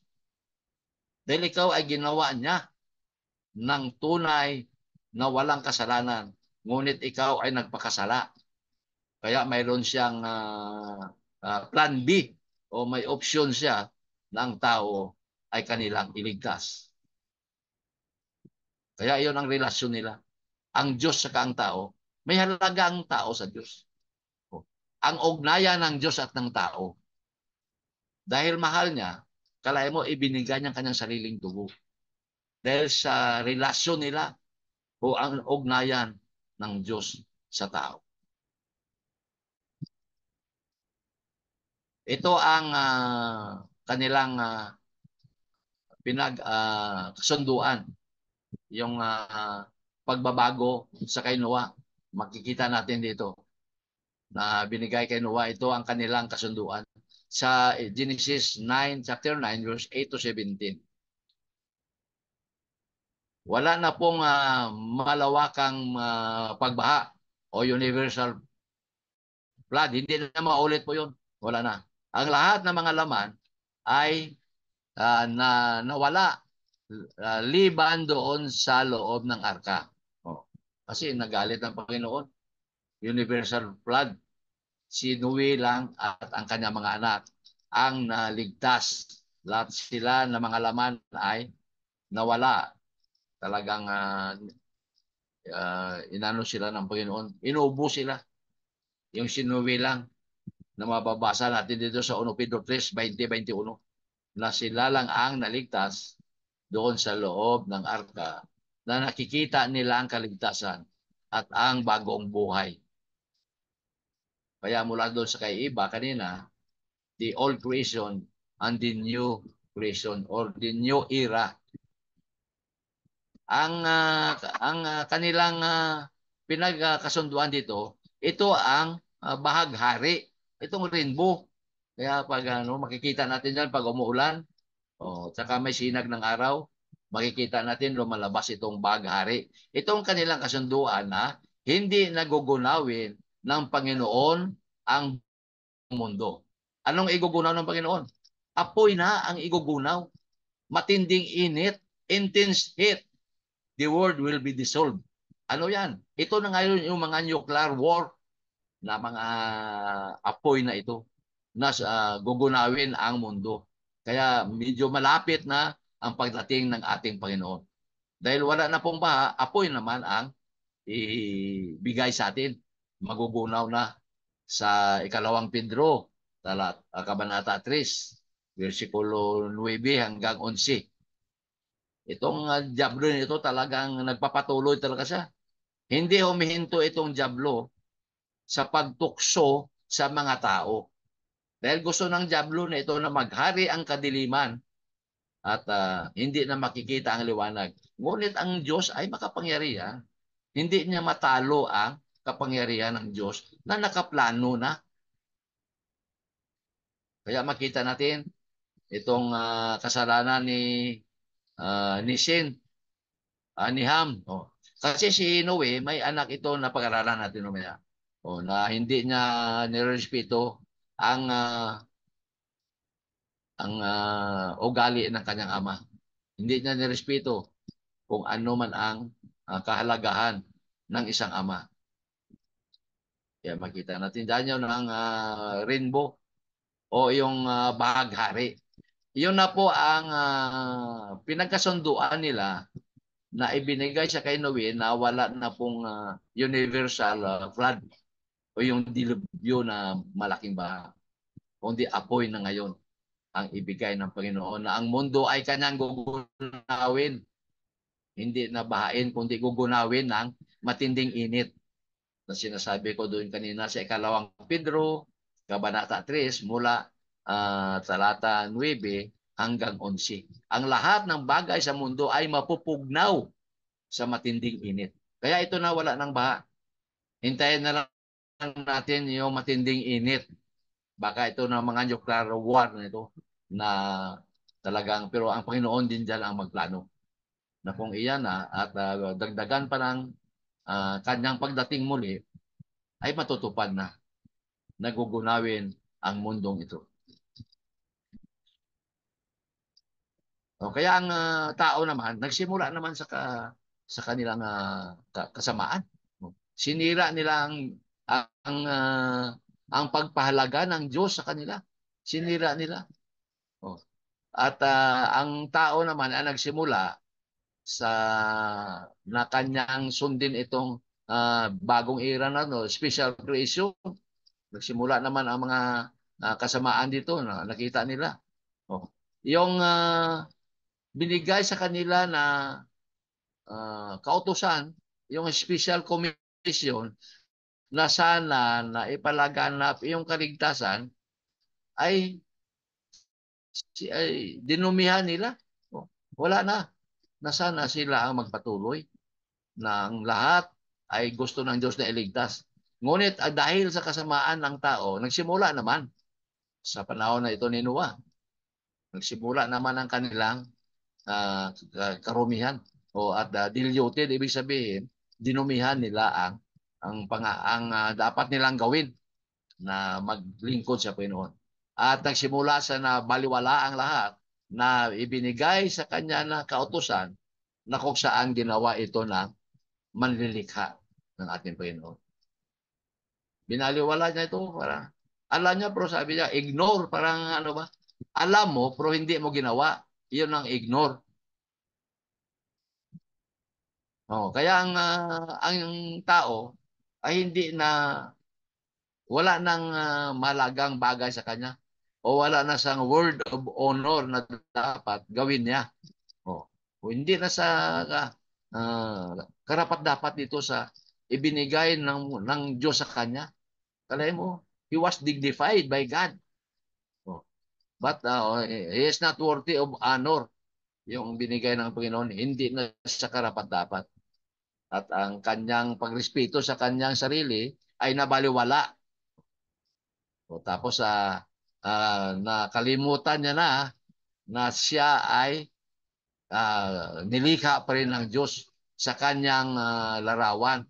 dahil ikaw ay ginawa niya ng tunay na walang kasalanan. Ngunit ikaw ay nagpakasala. Kaya mayroon siyang plan B o may option siya na ang tao ay kanilang iligtas. Kaya iyon ang relasyon nila. Ang Diyos sa ang tao, may halaga ang tao sa Diyos. Ang ugnayan ng Diyos at ng tao. Dahil mahal niya, kalaya mo ibinigay niya kanyang sariling dugo. Dahil sa relasyon nila o ang ugnayan ng Diyos sa tao. Ito ang kanilang pinagkasunduan. Yung pagbabago sa kay Noah. Makikita natin dito na binigay kay Noah. Ito ang kanilang kasunduan. Sa Genesis 9, chapter 9, verse 8 to 17. Wala na pong malawakang pagbaha o universal flood. Hindi na maulit po yun. Wala na. Ang lahat ng mga laman ay nawala liban doon sa loob ng arka. Oh. Kasi nagalit ang Panginoon. Universal flood. Si Noe lang at ang kanyang mga anak ang naligtas. Lahat sila na mga laman ay nawala. Talagang inano sila ng Panginoon. Inuubo sila. Yung si Noe lang na mababasa natin dito sa 1 Pedro 3, 20-21 na sila lang ang naligtas doon sa loob ng arka na nakikita nila ang kaligtasan at ang bagong buhay. Kaya mula doon sa kay iba kanina, the old creation and the new creation or the new era. Ang kanilang pinagkasunduan dito, ito ang bahaghari. Itong rainbow. Kaya pag makikita natin dyan pag umuulan, tsaka may sinag ng araw, makikita natin lumalabas itong bahaghari. Itong kanilang kasunduan na hindi nagugunawin ng Panginoon ang mundo. Anong igugunaw ng Panginoon? Apoy na ang igugunaw. Matinding init, intense heat. The world will be dissolved. Ano yan? Ito na ngayon yung mga nuclear war na mga apoy na ito na gugunawin ang mundo. Kaya medyo malapit na ang pagdating ng ating Panginoon. Dahil wala na pong baha, apoy naman ang ibigay sa atin. Magugunaw na sa ikalawang Pedro, Kabanata 3, versikulo 9 hanggang 11. Itong Diablo nito talagang nagpapatuloy talaga siya. Hindi humihinto itong Diablo sa pagtukso sa mga tao. Dahil gusto ng Diablo na ito na maghari ang kadiliman at hindi na makikita ang liwanag. Ngunit ang Diyos ay makapangyarihan. Hindi niya matalo ang kapangyarihan ng Diyos na nakaplano na. Kaya makita natin itong kasalanan ni Sin, ni Ham. Oh. Kasi si Noe, may anak ito na pag-aralan natin mamaya. Na hindi niya nirespeto ang ugali ng kanyang ama. Hindi niya nirespeto kung ano man ang kahalagahan ng isang ama. Kaya makita natin dyan yun ang rainbow o yung bahaghari. Yun na po ang pinagkasunduan nila na ibinigay sa kay Noe na wala na pong universal flood o yung dilubyo na malaking baha. Kundi apoy na ngayon ang ibigay ng Panginoon na ang mundo ay kanyang gugunawin. Hindi na bahain, kundi gugunawin ng matinding init na sinasabi ko doon kanina sa ikalawang Pedro, Kabanata 3, mula talata 9 hanggang 11. Ang lahat ng bagay sa mundo ay mapupugnaw sa matinding init. Kaya ito na wala ng baha. Hintayin na lang natin yung matinding init. Baka ito na mga nuclear war na ito na talagang, pero ang Panginoon din dyan ang magplano na kung iyan na at dagdagan pa ng kanyang pagdating muli ay matutupad na nagugunawin ang mundong ito. O, kaya ang tao naman nagsimula naman sa kanilang kasamaan. Sinira nila ang pagpahalaga ng Diyos sa kanila. Sinira nila. O. At ang tao naman ang nagsimula sa na kanyang sundin itong bagong era na no, special creation. Nagsimula naman ang mga kasamaan dito na nakita nila. Oh. Yung binigay sa kanila na kautusan, yung special commission na sana na ipalaganap yung kaligtasan ay, ay dinumihan nila. Oh. Wala na. Na sana sila ang magpatuloy na ang lahat ay gusto ng Diyos na iligtas. Ngunit dahil sa kasamaan ng tao, nagsimula naman sa panahon na ito ni Noah. Nagsimula naman ang kanilang uh, karumihan o at diluted, ibig sabihin dinumihan nila ang dapat nilang gawin na maglingkod sa Panginoon. At nagsimula sa nabaliwala ang lahat na ibinigay sa kanya na kautusan na kung saan ginawa ito na manlilikha ng ating Panginoon. Binaliwala niya ito para alam niya pero sabi niya ignore, parang ano ba? Alam mo pero hindi mo ginawa. Iyon ang ignore. Oh, kaya ang tao ay hindi na wala nang malagang bagay sa kanya o wala na sang word of honor na dapat gawin niya. Oh, o hindi na sa karapat-dapat dito sa ibinigay ng Diyos sa kanya. Kalay mo, he was dignified by God. Oh, but he is not worthy of honor. Yung binigay ng Panginoon, hindi na sa karapat-dapat. At ang kanyang pagrespeto sa kanyang sarili ay nabaliwala. O, tapos nakalimutan niya na siya ay nilikha pa rin ng Diyos sa kanyang larawan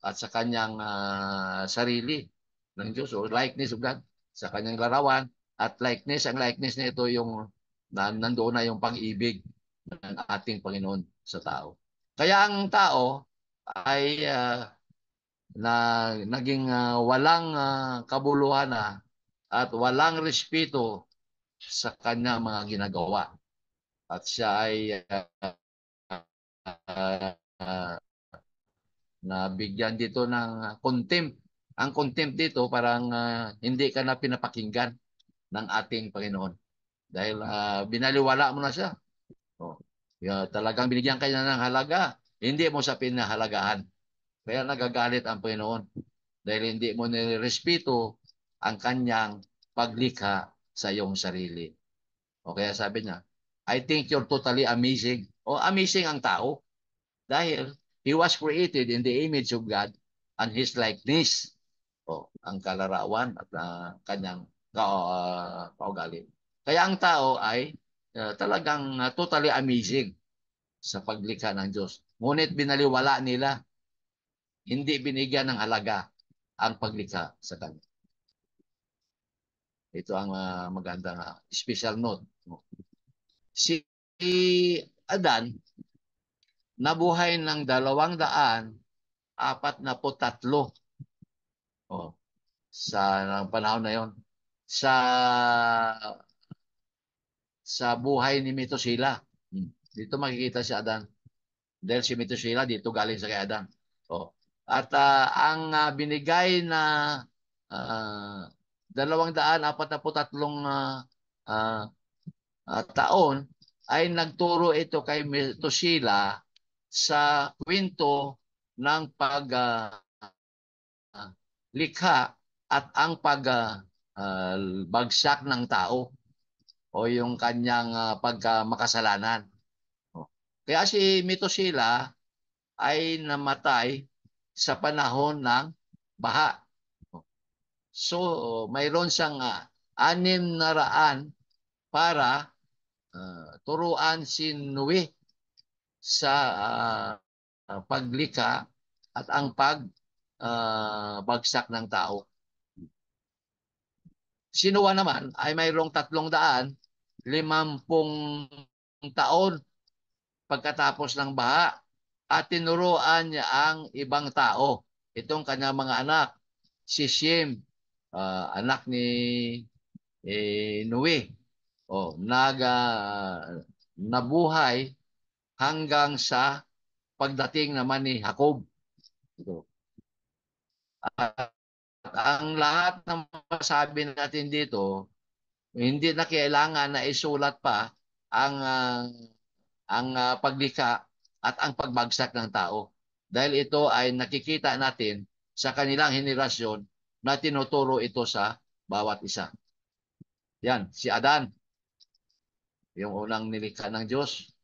at sa kanyang sarili ng Diyos o likeness of God sa kanyang larawan at likeness. Ang likeness na ito yung nandoon na yung pang-ibig ng ating Panginoon sa tao. Kaya ang tao ay na naging walang kabuluhan na at walang respeto sa kanya mga ginagawa. At siya ay nabigyan dito ng contempt. Ang contempt dito parang hindi ka na pinapakinggan ng ating Panginoon. Dahil binaliwala mo na siya. Oh. Talagang binigyan ka niya ng halaga. Hindi mo sa pinahalagahan. Kaya nagagalit ang Panginoon. Dahil hindi mo nirespeto ang kanyang paglikha sa iyong sarili. O kaya sabi niya, I think you're totally amazing. O amazing ang tao. Dahil he was created in the image of God and his likeness. O, ang kalarawan at kanyang kaugali. Kaya ang tao ay talagang totally amazing sa paglikha ng Diyos. Ngunit binaliwala nila, hindi binigyan ng halaga ang paglikha sa kanya. Ito ang magandang special note. Si Adan nabuhay ng 243 sa panahon na yon sa buhay ni Methuselah. Dito makikita si Adan. Dahil si Methuselah dito galing sa kay Adan. At ang binigay na uh, 243 uh, taon ay nagturo ito kay Methuselah sa kwento ng likha at ang pagbagsak ng tao o yung kanyang pagkamakasalanan. Kaya si Methuselah ay namatay sa panahon ng baha. So, mayroon siyang 600 para turuan si Noe sa paglikha at ang pagbagsak ng tao. Si Noah naman ay mayroong 350 taon pagkatapos ng baha at tinuruan niya ang ibang tao. Itong kanyang mga anak, si Shem, anak ni Noe, nabuhay hanggang sa pagdating naman ni Jacob. At ang lahat ng masabi natin dito, hindi na kailangan na isulat pa ang paglikha at ang pagbagsak ng tao. Dahil ito ay nakikita natin sa kanilang henerasyon na tinuturo ito sa bawat isa. Yan, si Adan, yung unang nilikha ng Diyos.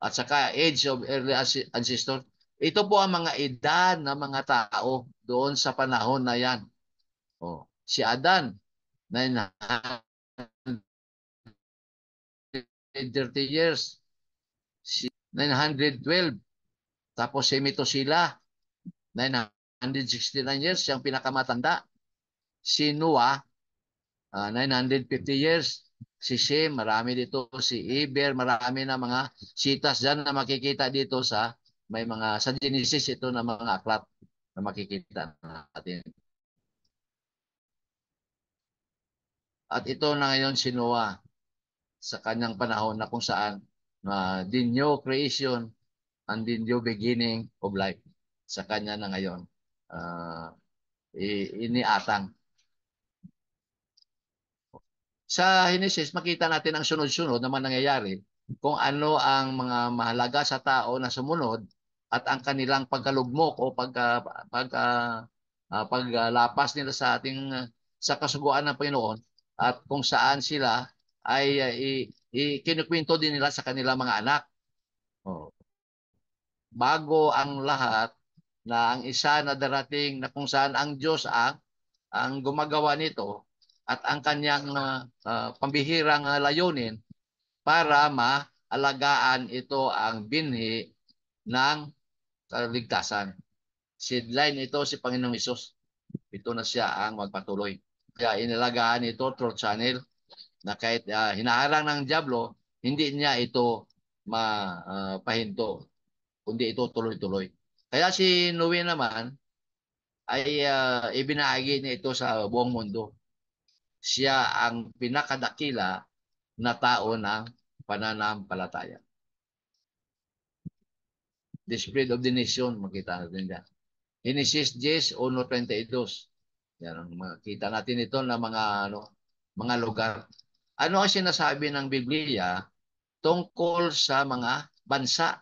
At saka age of early ancestor. Ito po ang mga edad ng mga tao doon sa panahon na yan. Si Adan, 930 years. Si 912. Tapos si Methuselah, 969 years, siyang pinakamatanda. Si Noah, 950 years. Si Shem, marami dito. Si Eber, marami na mga sitas dyan na makikita dito sa Genesis ito na mga aklat na makikita natin. At ito na ngayon si Noah sa kanyang panahon na kung saan the new creation and the new beginning of life sa kanya na ngayon iniatang. Sa Genesis, makita natin ang sunod-sunod naman nangyayari kung ano ang mga mahalaga sa tao na sumunod at ang kanilang pagkalugmok o paglapas nila sa sa kasuguan ng Panginoon at kung saan sila ay kinukwento din nila sa kanilang mga anak. Bago ang lahat na ang isa na darating na kung saan ang Diyos ang gumagawa nito at ang kanyang pambihirang layunin para maalagaan ito ang binhi ng kaligtasan. Seedline ito si Panginoong Hesus. Ito na siya ang magpatuloy. Kaya inalagaan ito through channel na kahit hinaharang ng Diablo, hindi niya ito mapahinto, kundi ito tuloy-tuloy. Kaya si Noe naman ay ibinahagi niya ito sa buong mundo. Siya ang pinakadakila na tao ng pananampalataya. The spread of the nation, makita natin dyan. Genesis 10:1-32. Yan, makita natin ito na mga lugar. Ano ang sinasabi ng Biblia tungkol sa mga bansa?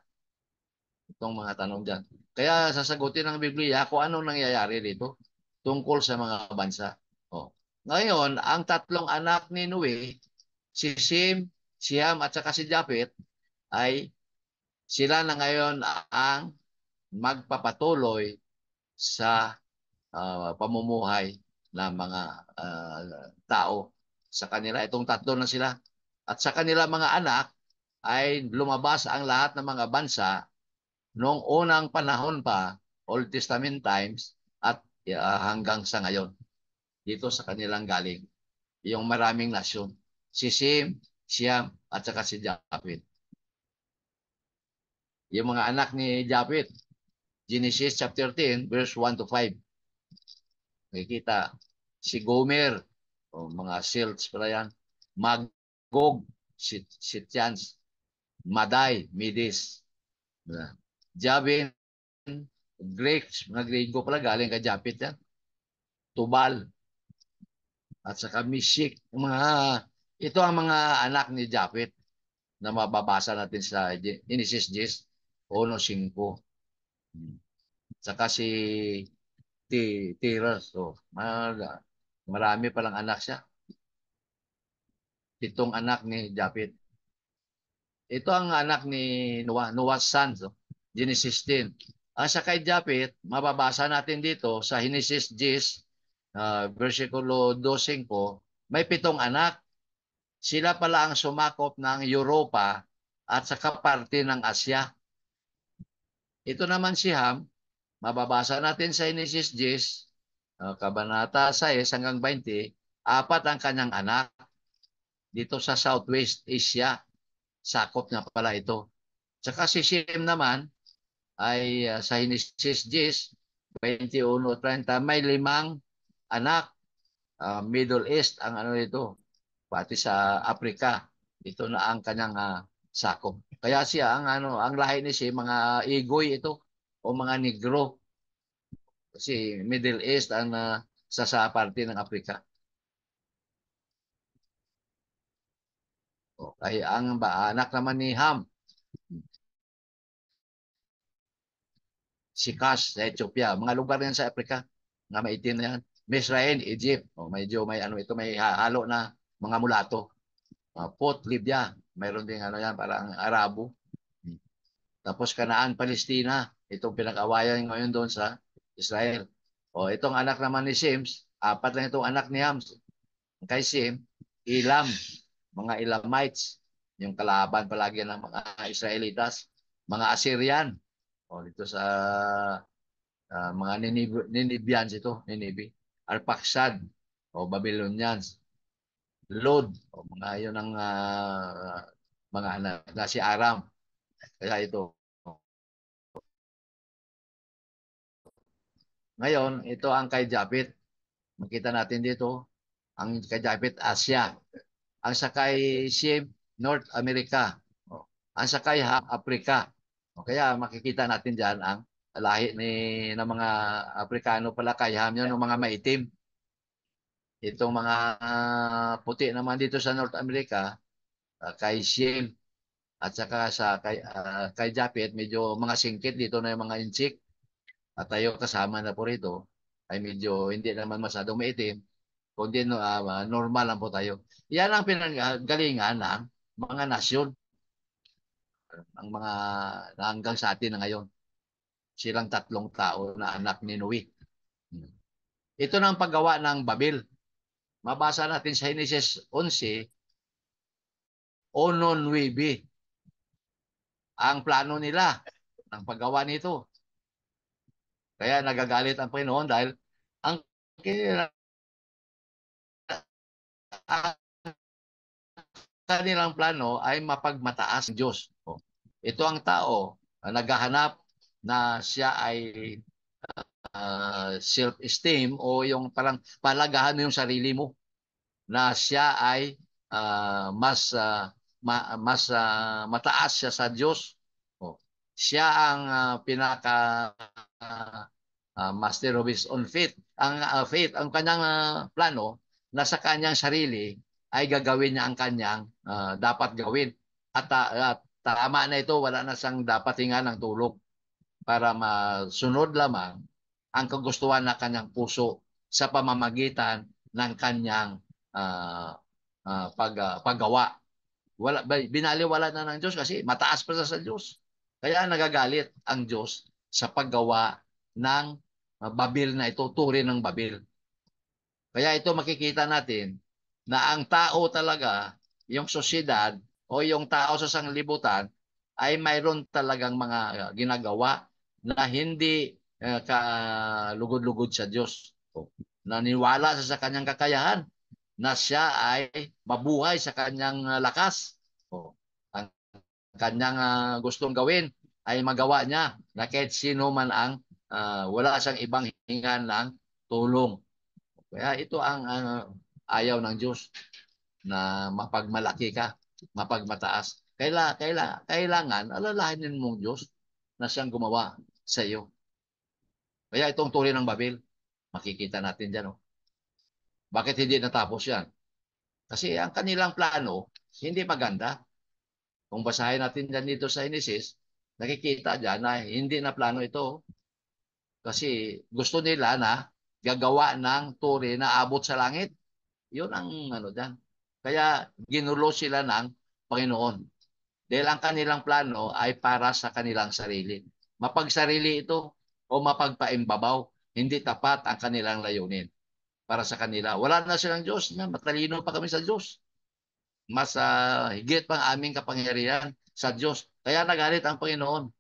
Itong mga tanong dyan. Kaya sasagutin ng Biblia kung anong nangyayari dito tungkol sa mga bansa. Ngayon, ang tatlong anak ni Noe, si Shem, si Ham at saka si Japhet, ay sila na ngayon ang magpapatuloy sa pamumuhay ng mga tao sa kanila. Itong tatlo na sila. At sa kanila mga anak ay lumabas ang lahat ng mga bansa noong unang panahon pa, Old Testament times, at hanggang sa ngayon. Dito sa kanilang galing. yung maraming nasyon. Si Sim, Siam, at saka si Japhet. Yung mga anak ni Japhet, Genesis chapter 10, verse 1 to 5. Nakikita, si Gomer, o mga Silts pala yan, Magog, Sitians, Maday, Midis, Jabin, Greeks, mga Grego pala, galing kay Japhet yan, Tubal, at saka Mishik. Ito ang mga anak ni Japhet na mababasa natin sa Genesis 1:5. Saka si Tira. So, marami palang anak siya. 7 anak ni Japhet. Ito ang anak ni Noah, Noah's sons. So, Genesis 10. Sa kay Japhet, mababasa natin dito sa Genesis 10, versikulo 2:5, may 7 anak. Sila pala ang sumakop ng Europa at saka parte ng Asya. Ito naman si Ham, mababasa natin sa Genesis 10, kabanata 6 hanggang 20, 4 ang kanyang anak dito sa Southwest Asia. Sakop na pala ito. Tsaka si Shem naman ay sa Genesis 10:21-30, may 5 anak. Middle East ang ano ito, pati sa Africa. Ito na ang kanyang sakop. Kaya siya ang lahi ni siya mga Igoy ito o mga Negro. Kasi Middle East ang sa parte ng Africa. Ay ang anak naman ni Ham, si Kash sa Ethiopia. Mga lugar yan sa Africa na maitim na yan. Misrael, Egypt. Medyo may ito, may halo na mga mulato. Put, Libya. Mayroon din yan, parang Arabo. Tapos Kanaan, Palestina. Itong pinag-awayan ngayon doon sa Israel. Itong anak naman ni Sims, 4 lang itong anak ni Hams. Kay Sim, Elam, mga Elamites, yung kalaban palagi ng mga Israelitas, mga Assyrian, dito sa mga Ninibians ito, Ninibi, Arpaksad, Babylonians, Lod, mga yun ang mga anak na si Aram. Kaya ito. Ngayon, ito ang kay Japhet. Makita natin dito, ang kay Japhet, Asia. Ang sakay Shem, North America. Ang sakay Africa. Kaya makikita natin diyan ang lahi ng mga Afrikano pala kay Ham yun, ng mga maitim. Itong mga puti naman dito sa North America, kay Shem at saka kay Japhet, medyo mga singkit dito na yung mga inchik. At tayo kasama na po rito ay medyo hindi naman masyadong maitim, kundi normal lang po tayo. Yan ang pinanggalingan ng mga nasyon, ang mga hanggang sa atin na ngayon. Silang 3 tao na anak ni Noe. Ito na ang paggawa ng Babel. Mabasa natin sa Genesis 11, 1:9. Ang plano nila ng paggawa nito. Kaya nagagalit ang Panginoon dahil ang kanilang plano ay mapagmataas ng Diyos. Ito ang tao na naghahanap na siya ay self-esteem o yung parang palagahan mo yung sarili mo na siya ay mataas siya sa Diyos. Siya ang pinaka master of his own faith. Faith, ang kanyang plano na sa kanyang sarili ay gagawin niya ang kanyang dapat gawin. At tama na ito, wala na siyang dapat hinga ng tulog para masunod lamang ang kagustuhan ng kanyang puso sa pamamagitan ng kanyang paggawa. Binaliwala na ng Diyos kasi mataas pa sa Diyos. Kaya nagagalit ang Diyos sa paggawa ng Babel na ito, turin ng Babel. Kaya ito makikita natin na ang tao talaga, yung sosyedad o yung tao sa sanglibutan ay mayroon talagang mga ginagawa na hindi kalugod-lugod sa Diyos. Naniwala sa kanyang kakayahan. na siya ay mabuhay sa kanyang lakas. O, ang kanyang gustong gawin ay magawa niya na kahit sino man ang wala siyang ibang hingan ng tulong. Kaya ito ang ayaw ng Diyos na mapagmalaki ka, mapagmataas. Kailangan alalahanin mong Diyos na siyang gumawa sa iyo. Kaya itong turi ng Babel, makikita natin dyan. Oh. Bakit hindi natapos yan? Kasi ang kanilang plano, hindi maganda. Kung basahin natin dyan dito sa Genesis, nakikita dyan na hindi na plano ito. Kasi gusto nila na gagawa ng turi na abot sa langit. Yun ang ano dyan. Kaya ginulo sila ng Panginoon. Dahil ang kanilang plano ay para sa kanilang sarili. Mapagsarili ito o mapagpaimbabaw. Hindi tapat ang kanilang layunin para sa kanila. Wala na silang Diyos. Matalino pa kami sa Diyos. Mas higit pang aming kapangyarihan sa Diyos. Kaya nagalit ang Panginoon.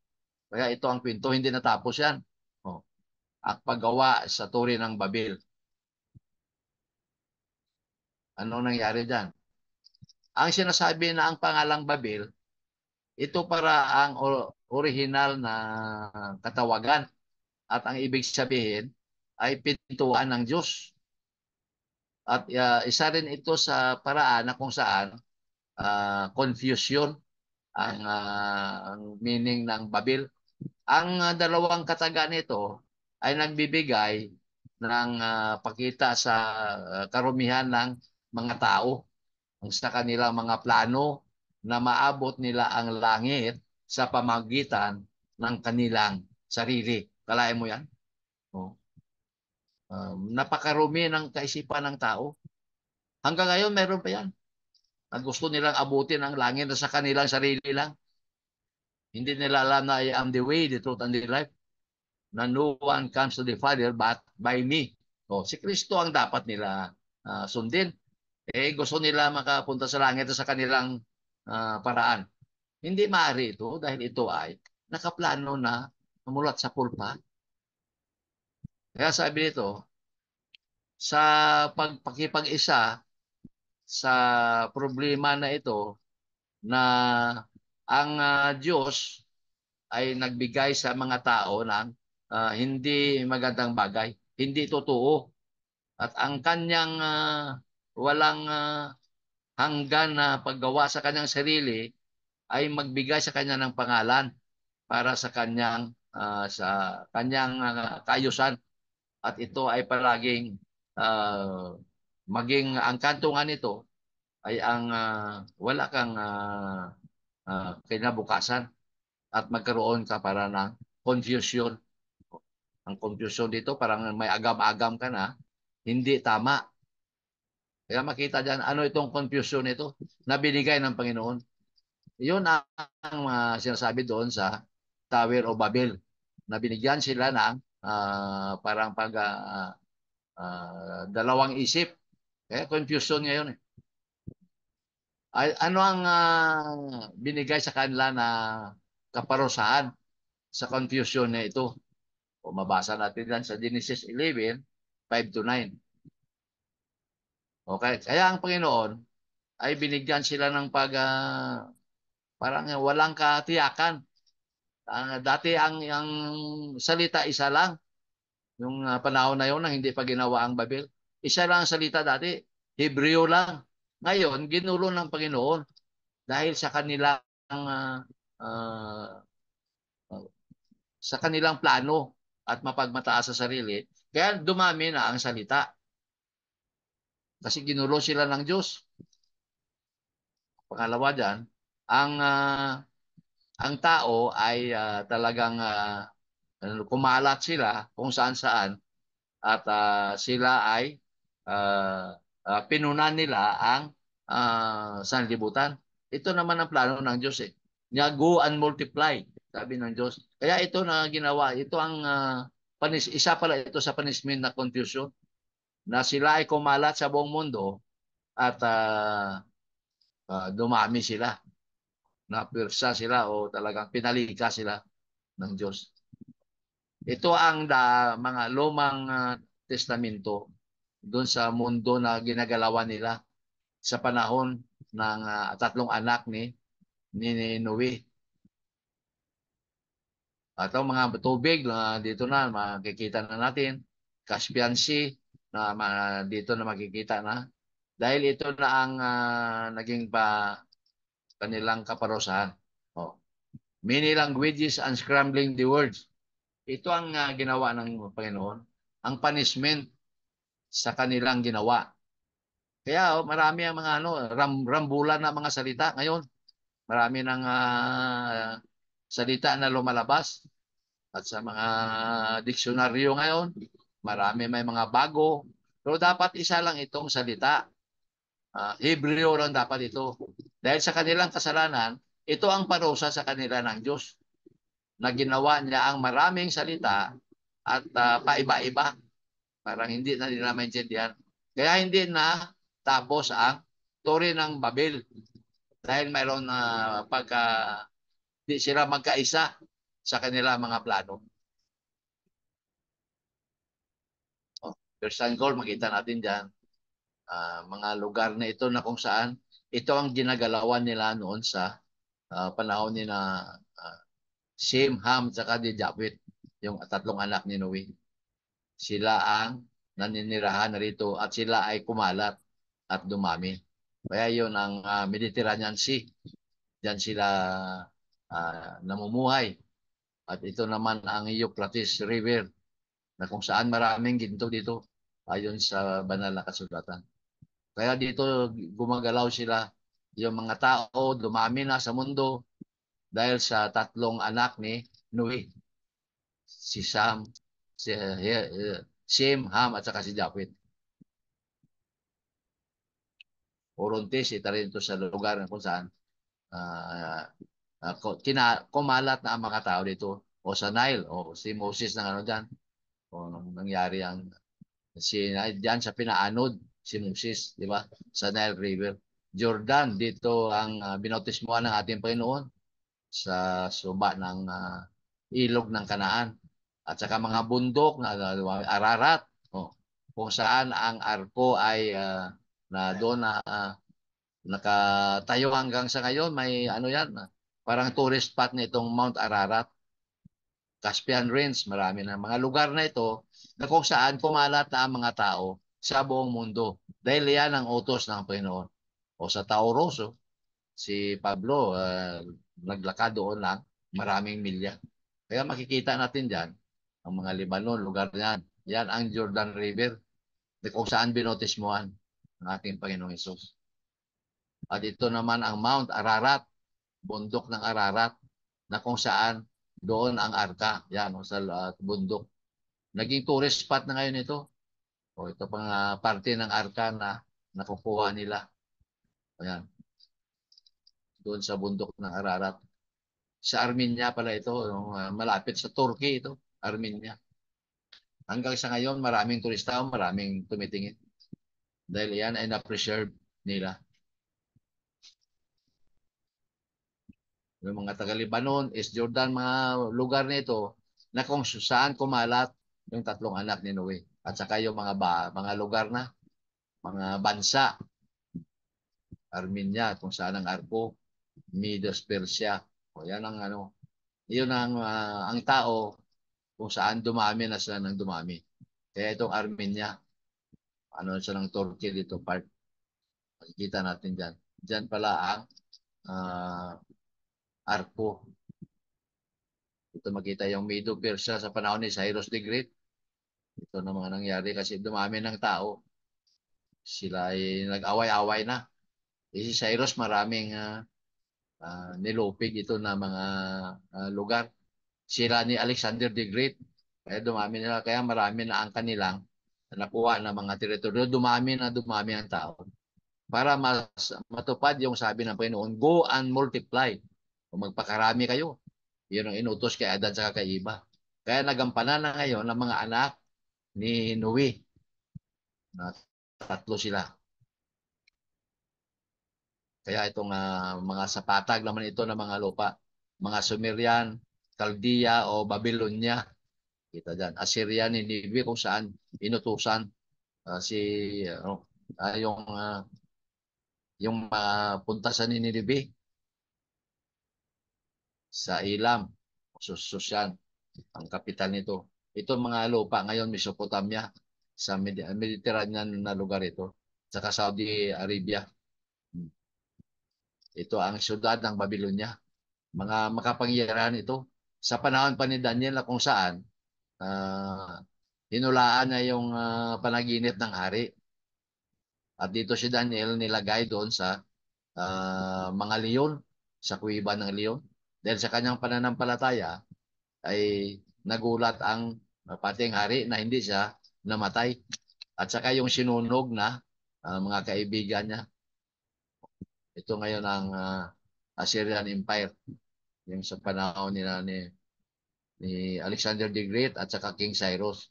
Kaya ito ang kwento. Hindi natapos yan. Oh, ang paggawa sa turi ng Babel. Ano nangyari dyan? Ang sinasabi na ang pangalang Babel, ito para ang original na katawagan. At ang ibig sabihin ay pintuan ng Diyos. At isa rin ito sa paraan na kung saan confusion ang meaning ng Babel. Ang dalawang kataga nito ay nagbibigay ng pakita sa karumihan ng mga tao sa kanilang mga plano na maabot nila ang langit sa pamagitan ng kanilang sarili. Kalahin mo yan? Oh. Napakarumi ng kaisipan ng tao. Hanggang ngayon, meron pa yan. Na gusto nilang abutin ang langit sa kanilang sarili lang. Hindi nila alam na I am the way, the truth, and the life. Na no one comes to the Father but by me. O, si Kristo ang dapat nila sundin. Gusto nila makapunta sa langit sa kanilang paraan. Hindi maaari ito dahil ito ay nakaplano na mulat sa pulpa. Kaya sabi nito, sa pagpakipag-isa sa problema na ito na ang Diyos ay nagbigay sa mga tao ng hindi magandang bagay, hindi totoo. At ang kanyang walang hanggan na paggawa sa kanyang sarili ay magbigay sa kanya ng pangalan para sa kanyang kaayusan. At ito ay palaging maging ang kantungan nito ay ang wala kang kinabukasan at magkaroon ka para ng confusion. Ang confusion dito parang may agam-agam ka na, hindi tama. Kaya makita dyan, ano itong confusion ito na binigay ng Panginoon. Yun ang sinasabi doon sa Tower of Babel na binigyan sila ng parang dalawang isip. Kaya confusion ngayon. Ano ang binigay sa kanila na kaparusahan sa confusion na ito? O mabasa natin yan sa Genesis 11, 5 to 9. Okay, kaya ang Panginoon ay binigyan sila ng parang walang katiyakan. Dati ang salita isa lang. Yung panahon na yun na hindi pa ginawa ang Babel. Isa lang ang salita dati. Hebreo lang. Ngayon, ginulo ng Panginoon dahil uh, sa kanilang plano at mapagmataas sa sarili. Kaya dumami na ang salita. Kasi ginulo sila ng Diyos. Pangalawa dyan, ang uh, ang tao ay talagang kumalat sila kung saan-saan at sila ay pinunan nila ang sanlibutan. Ito naman ang plano ng Diyos eh. Niya go and multiply, sabi ng Diyos. Kaya ito na ginawa, ito ang isa pala ito sa punishment na confusion na sila ay kumalat sa buong mundo at dumami sila. Napirsa sila o talagang pinalika sila ng Diyos. Ito ang mga lumang testamento doon sa mundo na ginagalawan nila sa panahon ng tatlong anak ni Noe. At ang mga tubig na dito na makikita na natin, Caspian Sea na dito na makikita na. Dahil ito na ang naging kanilang kaparusahan. Oh. Many languages unscrambling the words. Ito ang ginawa ng Panginoon. Ang punishment sa kanilang ginawa. Kaya marami ang mga rambulan na mga salita ngayon. Marami ng salita na lumalabas. At sa mga diksyonaryo ngayon, marami may mga bago. Pero dapat isa lang itong salita. Hebreo lang dapat ito. Dahil sa kanilang kasalanan, ito ang parusa sa kanila ng Diyos na ginawa niya ang maraming salita at paiba-iba. Parang hindi na nila maintindihan. Kaya hindi na tapos ang tore ng Babel. Dahil mayroon na di sila magkaisa sa kanila mga plano. First and goal, makita natin dyan, mga lugar na ito na kung saan ito ang ginagalawan nila noon sa panahon ni na Shem, Ham, saka di Japhet, yung tatlong anak ni Noe. Sila ang naninirahan narito at sila ay kumalat at dumami. Kaya yun ang Mediterranean Sea. Diyan sila namumuhay. At ito naman ang Euphrates River na kung saan maraming ginto dito ayon sa banal na kasulatan. Kaya dito gumagalaw sila. Yung mga tao dumami na sa mundo dahil sa tatlong anak ni Noe. Si Sam, Shem, Ham at saka si Japhet. Orontes, ita rin ito sa lugar kung saan uh, kumalat na ang mga tao dito. O sa Nile, o si Moses ng ano dyan. O nung nangyari ang diyan sa pinaanod si Moses, di ba? Sa Nile River. Jordan, dito ang binautismuhan ng ating Panginoon sa suba ng ilog ng Kanaan. At saka mga bundok na Ararat, kung saan ang arko ay na doon na nakatayo hanggang sa ngayon. May ano yan, parang tourist spot na itong Mount Ararat. Caspian Range, marami na mga lugar na ito na kung saan kumalat na ang mga tao sa buong mundo. Dahil yan ang utos ng Panginoon. O sa Tauroso, si Pablo, naglakad doon lang, maraming milya. Kaya makikita natin dyan, ang mga Libanon, lugar yan. Yan ang Jordan River, kung saan binotismuhan ng ating Panginoong Hesus. At ito naman ang Mount Ararat, bundok ng Ararat, na kung saan doon ang arka, yan, sa bundok. Naging tourist spot na ngayon ito. O ito pang parte ng arka na nakukuha nila. Ayan, doon sa bundok ng Ararat. Sa Armenia pala ito, malapit sa Turkey ito, Armenia. Hanggang sa ngayon, maraming turista, maraming tumitingin. Dahil yan ay na-preserve nila. Yung mga taga-Libanon, East Jordan, mga lugar nito na kung saan kumalat yung tatlong anak ni Noe. At saka yung mga lugar na, mga bansa, Armenia, kung saan ang arko, Medes, Persia. O yan ang ano, yun ang tao kung saan dumami na sila ng dumami. Kaya itong Armenia, ano siya ng Turkey dito part. Makikita natin dyan. Dyan pala ang arko. Ito makita yung Medo Persia sa panahon ni Cyrus the Great. Ito na mga nangyari kasi dumami ng tao. Sila ay nag-away-away na. Si Cyrus maraming nilupig ito na mga lugar. Sila ni Alexander the Great. Kaya dumami nila. Kaya marami na ang kanilang nakuha ng mga teritoryo. Dumami ang tao. Para matupad yung sabi ng Panginoon, go and multiply. Kung magpakarami kayo. Yun ang inutos kay Adan sa kay Eva. Kaya nagampanan na ngayon ng mga anak ni Noe. Tatlo sila. Kaya itong mga sapatag naman ito ng mga lupa. Mga Sumerian, Chaldea o Babylonia. Kita dyan. Assyria, Nineveh kung saan inutusan si ano, yung punta sa Ninive sa Ilam, Susyan, ang kapital nito. Ito mga lupa ngayon Mesopotamia sa Mediterranean na lugar ito, saka Saudi Arabia. Ito ang syudad ng Babylonia. Mga makapangyarihan ito. Sa panahon pa ni Daniel na kung saan uh, hinulaan na yung panaginip ng hari. At dito si Daniel nilagay doon sa mga leon, sa kuwiban ng leon. Dahil sa kanyang pananampalataya ay nagulat ang pating hari na hindi siya namatay. At saka yung sinunog na mga kaibigan niya. Ito ngayon ang Assyrian Empire. Yung sa panahon ni Alexander the Great at saka King Cyrus.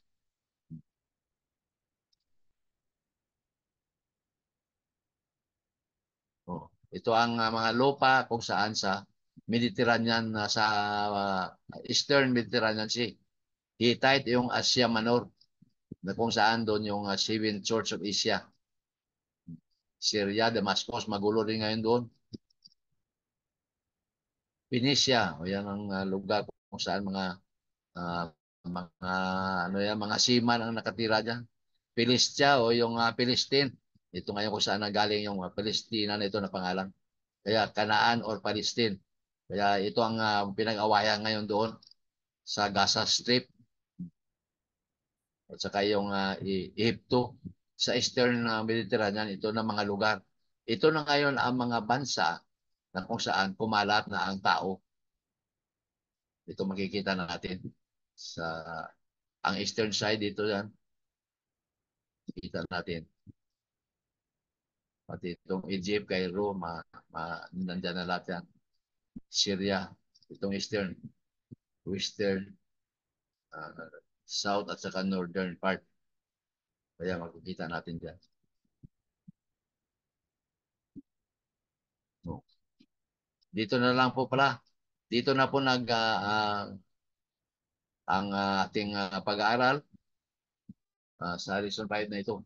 Oh. Ito ang mga lupa kung saan sa Mediterranean, sa Eastern Mediterranean Sea. Hittite yung Asia Minor, na kung saan doon yung Seven Church of Asia. Syria, Damascus, magulo rin ngayon doon. Phoenicia, o yan ang lugar kung saan uh, mga ano yan, mga seaman ang nakatira diyan. Philistia o yung Palestine. Ito ngayon kung saan nagaling yung Palestina na ito na pangalan. Kaya Canaan or Palestine. Kaya ito ang pinag-awayan ngayon doon sa Gaza Strip at saka yung Egypto sa Eastern Mediterranean. Ito na mga lugar. Ito na ngayon ang mga bansa na kung saan kumalat na ang tao. Ito makikita natin sa ang eastern side dito yan. Kita natin. Pati itong Egypt, Cairo, nandyan na lahat yan. Syria, itong eastern, western, uh, south at saka northern part. Kaya makikita natin dyan. No. Dito na lang po pala. Dito na po ang ating pag-aaral sa lesson 5 na ito.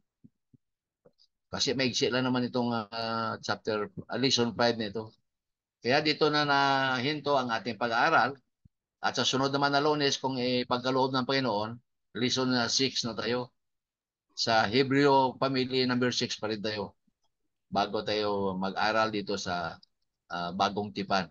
Kasi maigsi lang naman itong lesson 5 na ito. Kaya dito na nahinto ang ating pag-aaral. At sa sunod naman na Lunes, kung ipagkaloob ng Panginoon, lesson 6 na tayo. Sa Hebreo Family number 6 pa rin tayo bago tayo mag-aral dito sa Bagong Tipan.